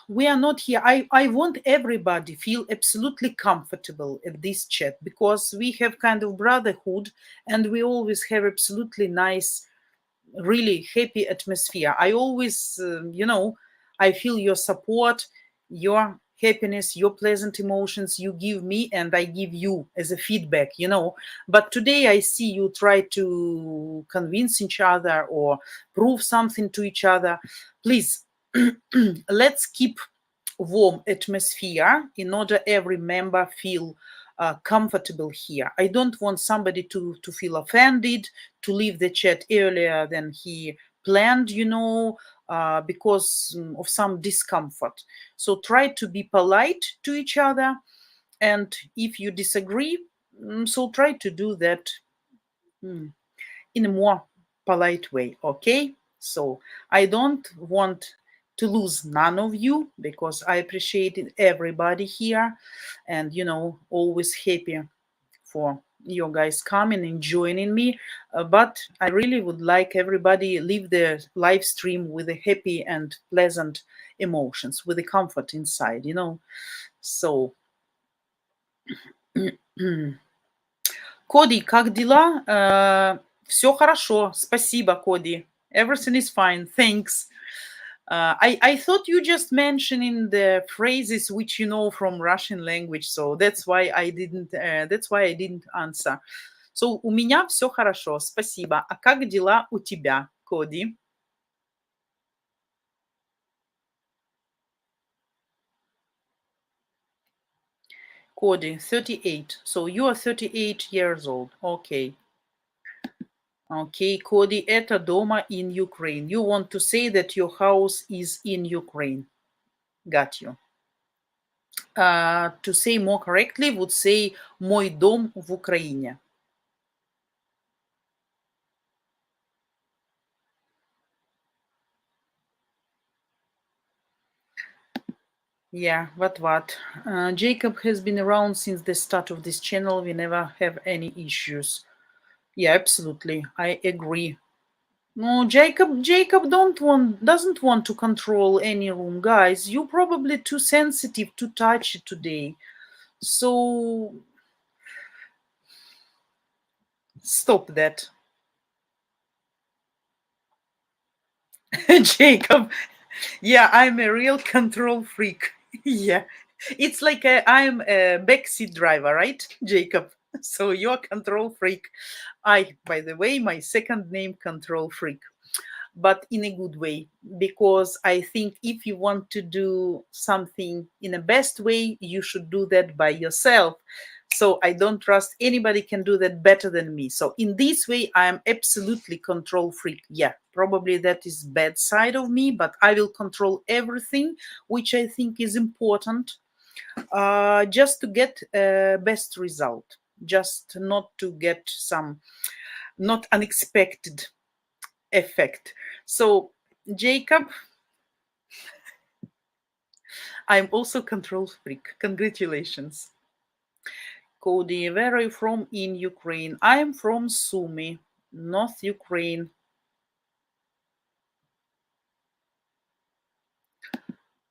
we are not here. I want everybody feel absolutely comfortable at this chat because we have kind of brotherhood and we always have absolutely nice, really happy atmosphere. I always, I feel your support, your happiness, your pleasant emotions you give me and I give you as a feedback, But today I see you try to convince each other or prove something to each other. Please, let's keep warm atmosphere in order every member feel comfortable here. I don't want somebody to feel offended, to leave the chat earlier than he planned, because of some discomfort. So try to be polite to each other. And if you disagree, so try to do that in a more polite way, okay? So I don't want to lose none of you because I appreciate everybody here and, always happy for you guys coming and joining me. But I really would like everybody leave the live stream with a happy and pleasant emotions, with a comfort inside, So, Коди, как дела? Все хорошо, спасибо, Коди. Everything is fine, thanks. I thought you just mentioning the phrases which you know from Russian language, so that's why I didn't answer. So у меня все хорошо, спасибо. А как дела у тебя, Коди? Cody, 38. So you are 38 years old. Okay. Okay, Cody, это дома in Ukraine. You want to say that your house is in Ukraine. Got you. To say more correctly, would say мой дом в Украине. Yeah, what? Jacob has been around since the start of this channel. We never have any issues. Yeah, absolutely. I agree. No, Jacob doesn't want to control any room, guys. You're probably too sensitive to touch it today. So stop that. Jacob. Yeah, I'm a real control freak. Yeah. It's like I'm a backseat driver, right, Jacob? So you're control freak. By the way, my second name control freak, but in a good way, because I think if you want to do something in the best way, you should do that by yourself. So I don't trust anybody can do that better than me. So in this way, I am absolutely control freak. Yeah, probably that is bad side of me, but I will control everything, which I think is important, just to get best result, just not to get some not unexpected effect. So, Jacob, I'm also control freak. Congratulations. Cody, where are you from in Ukraine? I'm from Sumy, North Ukraine.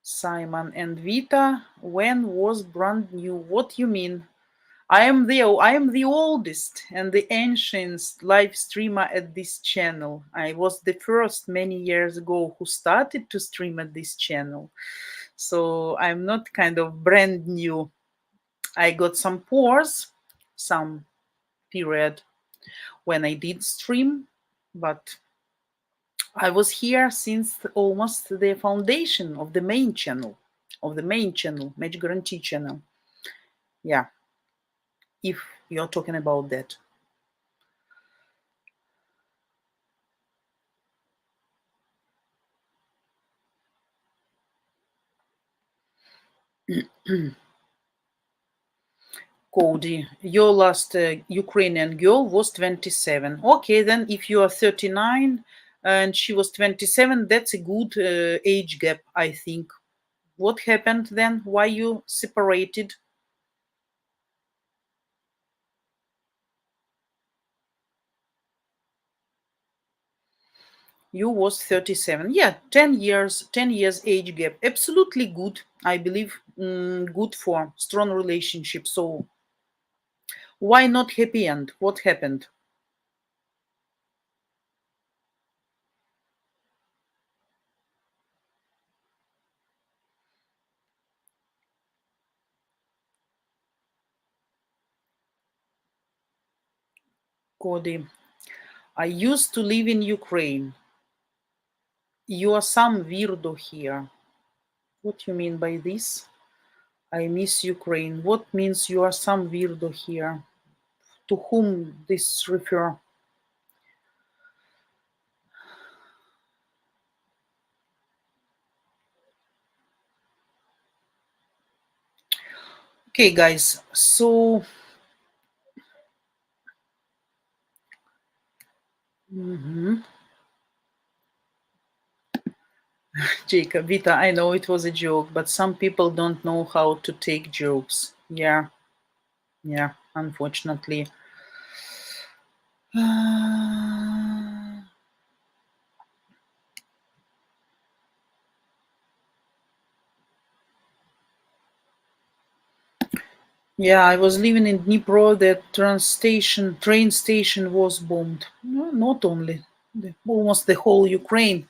Simon and Vita, when was brand new? What you mean? I am the oldest and the ancient live streamer at this channel. I was the first many years ago who started to stream at this channel. So I'm not kind of brand new. I got some pause, some period when I did stream, but I was here since almost the foundation of the main channel, Match Guarantee channel. Yeah, if you're talking about that. Cody, your last Ukrainian girl was 27. Okay, then if you are 39 and she was 27, that's a good age gap, I think. What happened then? Why you separated? You was 37. Yeah, 10 years age gap. Absolutely good. I believe good for strong relationship. So why not happy end? What happened? Cody, I used to live in Ukraine. You are some weirdo here. What you mean by this? I miss Ukraine. What means you are some weirdo here? To whom this refer? Okay, guys. So Jacob, Vita, I know it was a joke, but some people don't know how to take jokes. Yeah, unfortunately. Yeah, I was living in Dnipro. The train station was bombed. No, not only, almost the whole Ukraine.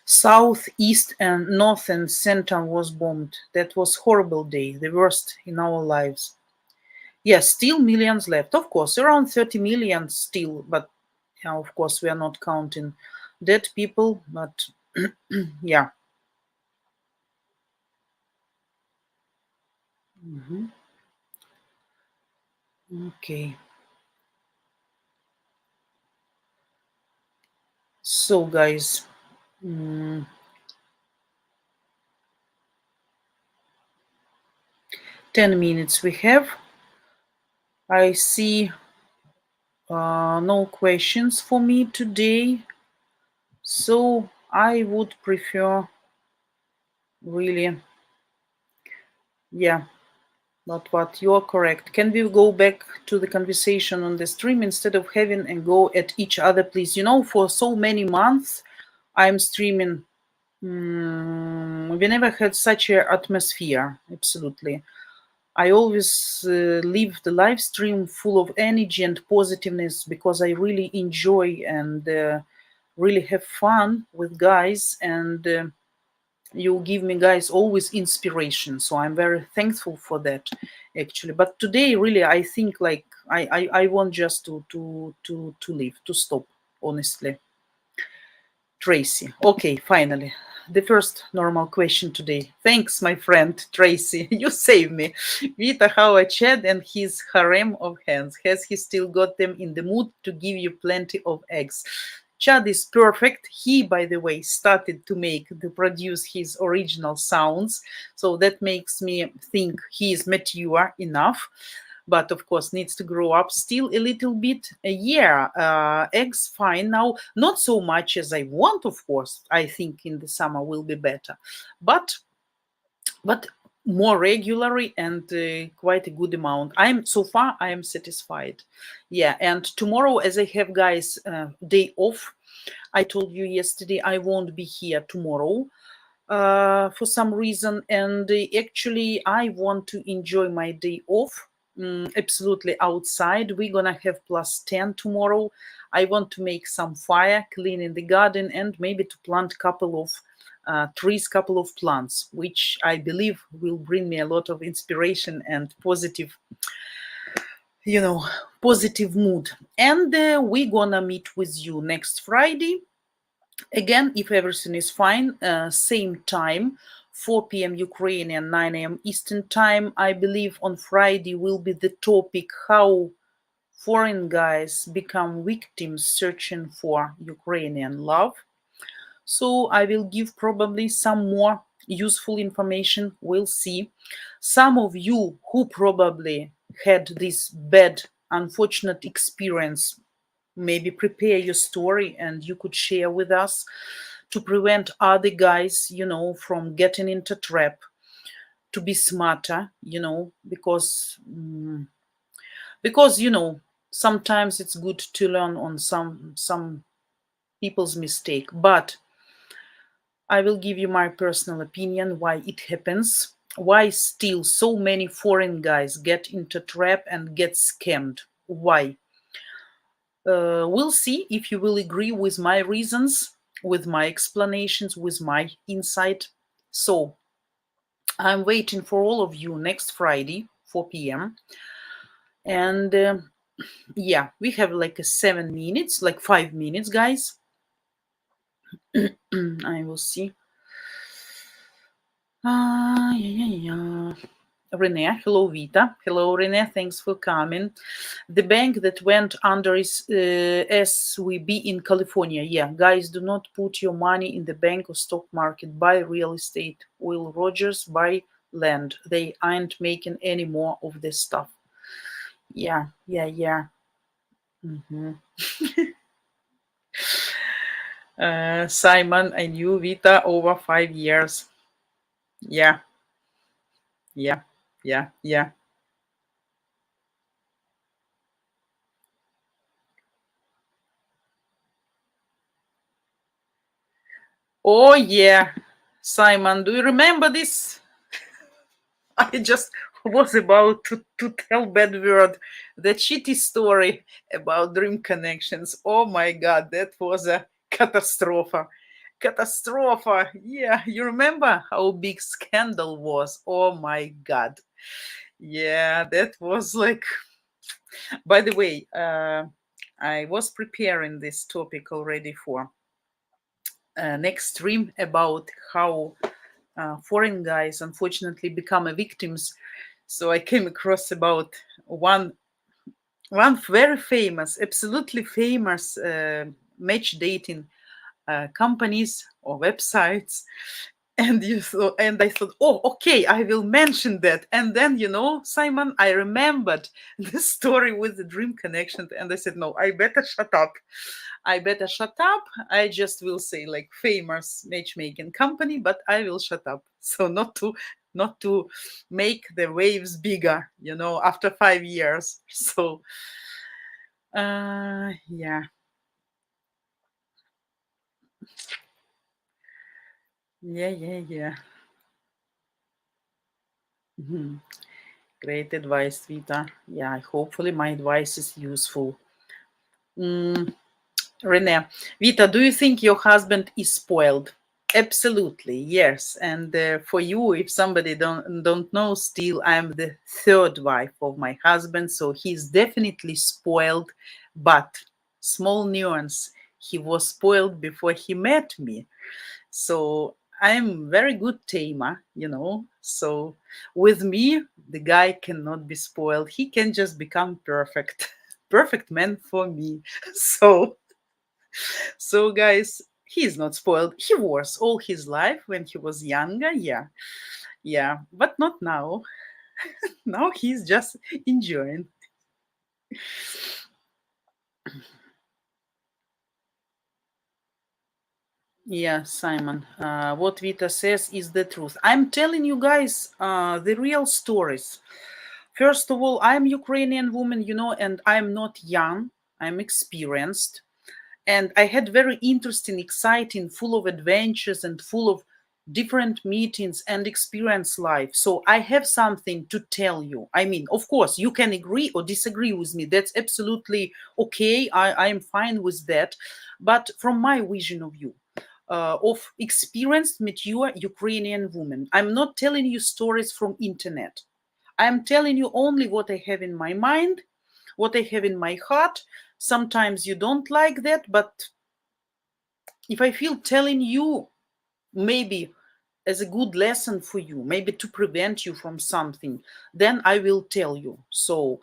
South, east, and north and center was bombed. That was horrible day, the worst in our lives. Yes, still millions left. Of course, around 30 million still, but yeah, of course we are not counting dead people, but yeah. Okay. So, guys, 10 minutes we have. I see no questions for me today. So I would prefer really, yeah, not what you're correct. Can we go back to the conversation on the stream instead of having and go at each other, please? You know, for so many months I'm streaming. We never had such an atmosphere. Absolutely. I always leave the live stream full of energy and positiveness because I really enjoy and really have fun with guys, and you give me guys always inspiration. So I'm very thankful for that, actually. But today, really, I think like I want just to leave, to stop, honestly. Tracy. Okay, finally. The first normal question today. Thanks, my friend Tracy. You saved me. Vita, how a Chad and his harem of hands. Has he still got them in the mood to give you plenty of eggs? Chad is perfect. He, by the way, started to produce his original sounds. So that makes me think he is mature enough, but of course needs to grow up still a little bit. Eggs fine now, not so much as I want, of course. I think in the summer will be better, but more regularly and quite a good amount. I am satisfied. Yeah, and tomorrow, as I have guys day off, I told you yesterday I won't be here tomorrow for some reason, and actually I want to enjoy my day off absolutely outside. We're gonna have +10 tomorrow. I want to make some fire, clean in the garden, and maybe to plant couple of trees, couple of plants, which I believe will bring me a lot of inspiration and positive, positive mood. And we're gonna meet with you next Friday again, if everything is fine. Same time, 4 p.m. Ukrainian, 9 a.m. Eastern time. I believe on Friday will be the topic how foreign guys become victims searching for Ukrainian love. So I will give probably some more useful information. We'll see. Some of you who probably had this bad, unfortunate experience, maybe prepare your story and you could share with us to prevent other guys, from getting into trap, to be smarter, because sometimes it's good to learn on some people's mistake. But I will give you my personal opinion why it happens, why still so many foreign guys get into trap and get scammed. Why? We'll see if you will agree with my reasons, with my explanations, with my insight. So I'm waiting for all of you next Friday, 4 p.m. And yeah, we have like a 7 minutes, like 5 minutes, guys. I will see. Yeah. Renee, hello Vita. Hello Renee, thanks for coming. The bank that went under is SVB in California. Yeah, guys, do not put your money in the bank or stock market. Buy real estate. Will Rogers buy land. They aren't making any more of this stuff. Yeah. Simon, I knew Vita over 5 years. Yeah. Oh yeah, Simon, do you remember this? I just was about to tell bad word, the shitty story about dream connections. Oh my god, that was a catastrophe. Yeah, you remember how big scandal was? Oh my god. Yeah, that was like, by the way, I was preparing this topic already for next stream about how foreign guys unfortunately become victims. So I came across about one very famous, absolutely famous match dating companies or websites. And I thought, oh, okay, I will mention that. And then, Simon, I remembered the story with the dream connection, and I said, no, I better shut up. I just will say like famous matchmaking company, but I will shut up. So not to make the waves bigger, after 5 years. So yeah. Yeah. Mhm. Great advice, Vita. Yeah, hopefully my advice is useful. Renee, Vita, do you think your husband is spoiled? Absolutely, yes. And for you, if somebody don't know, still I'm the third wife of my husband, so he's definitely spoiled. But small nuance, he was spoiled before he met me. So I'm very good tamer, So with me, the guy cannot be spoiled. He can just become perfect, perfect man for me. So guys, he's not spoiled. He was all his life when he was younger, yeah, but not now. Now he's just enjoying. Yeah, Simon. What Vita says is the truth. I'm telling you guys the real stories. First of all, I'm Ukrainian woman, and I'm not young. I'm experienced. And I had very interesting, exciting, full of adventures and full of different meetings and experience life. So I have something to tell you. I mean, of course, you can agree or disagree with me. That's absolutely okay. I am fine with that. But from my vision of you, of experienced, mature Ukrainian woman, I'm not telling you stories from internet. I'm telling you only what I have in my mind, what I have in my heart. Sometimes you don't like that, but if I feel telling you, maybe as a good lesson for you, maybe to prevent you from something, then I will tell you. So,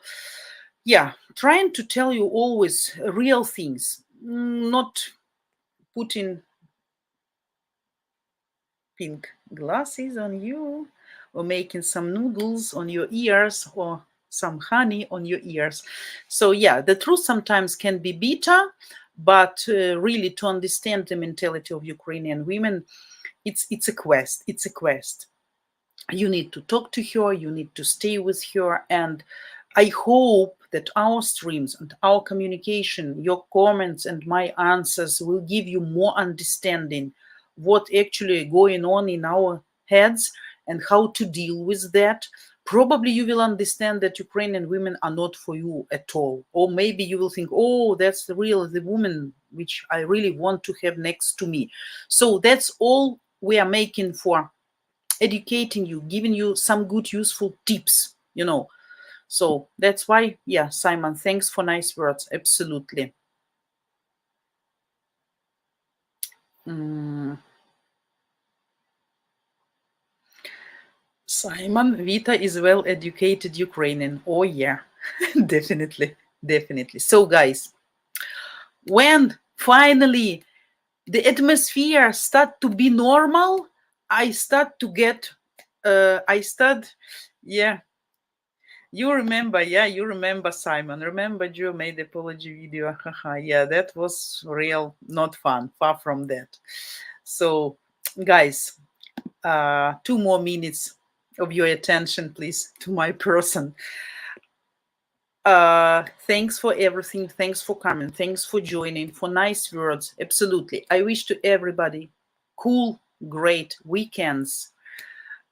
yeah, trying to tell you always real things, not putting pink glasses on you or making some noodles on your ears or some honey on your ears. So yeah, the truth sometimes can be bitter, but really to understand the mentality of Ukrainian women, it's a quest. It's a quest. You need to talk to her, you need to stay with her, and I hope that our streams and our communication, your comments and my answers will give you more understanding what actually going on in our heads and how to deal with that. Probably you will understand that Ukrainian women are not for you at all. Or maybe you will think, oh, that's the woman which I really want to have next to me. So that's all we are making for educating you, giving you some good, useful tips. So that's why, yeah, Simon, thanks for nice words. Absolutely. Simon, Vita is well-educated Ukrainian. Oh, yeah, definitely. So, guys, when finally the atmosphere start to be normal, I start to get, yeah, you remember Simon. Remember Joe made the apology video. Haha, yeah, that was real, not fun. Far from that. So, guys, 2 more minutes of your attention, please, to my person. Thanks for everything. Thanks for coming. Thanks for joining. For nice words. Absolutely. I wish to everybody cool, great weekends.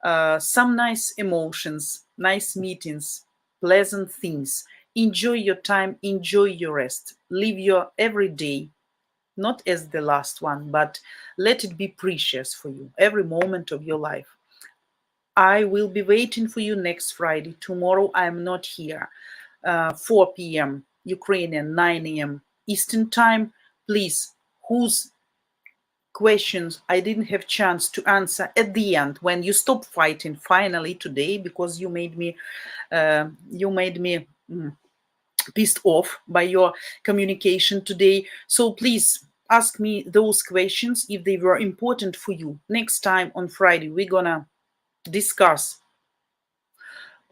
Some nice emotions, nice meetings, pleasant things. Enjoy your time, enjoy your rest. Live your every day, not as the last one, but let it be precious for you, every moment of your life. I will be waiting for you next Friday. Tomorrow I'm not here. 4 p.m. Ukrainian, 9 a.m. Eastern time. Please, whose questions I didn't have chance to answer at the end when you stop fighting finally today, because you made me pissed off by your communication today. So please, ask me those questions if they were important for you. Next time on Friday, we're gonna discuss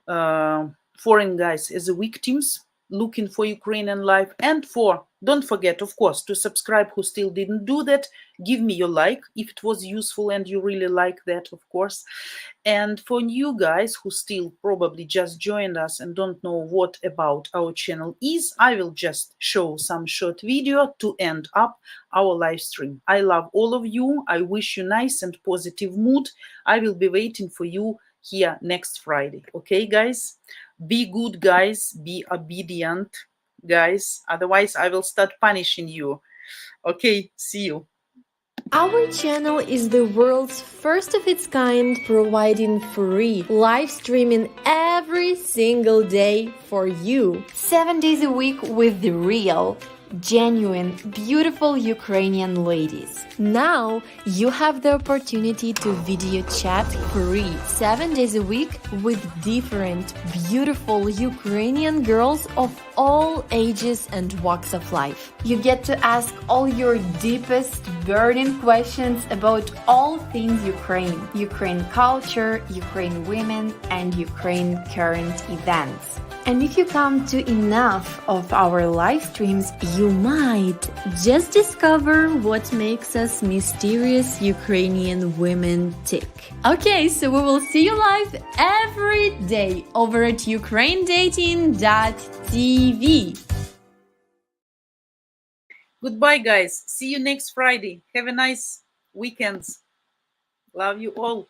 foreign guys as victims looking for Ukrainian life. And don't forget, of course, to subscribe who still didn't do that. Give me your like if it was useful and you really like that, of course. And for new guys who still probably just joined us and don't know what about our channel is, I will just show some short video to end up our live stream. I love all of you. I wish you nice and positive mood. I will be waiting for you here next Friday. Okay, guys? Be good, guys. Be obedient, guys. Otherwise, I will start punishing you. Okay, see you. Our channel is the world's first of its kind, providing free live streaming every single day for you. 7 days a week with the real, genuine, beautiful Ukrainian ladies. Now you have the opportunity to video chat free 7 days a week with different, beautiful Ukrainian girls of all ages and walks of life. You get to ask all your deepest burning questions about all things Ukraine, Ukraine culture, Ukraine women, and Ukraine current events. And if you come to enough of our live streams, you might just discover what makes us mysterious Ukrainian women tick. Okay, so we will see you live every day over at ukrainedating.tv. Goodbye, guys. See you next Friday. Have a nice weekend. Love you all.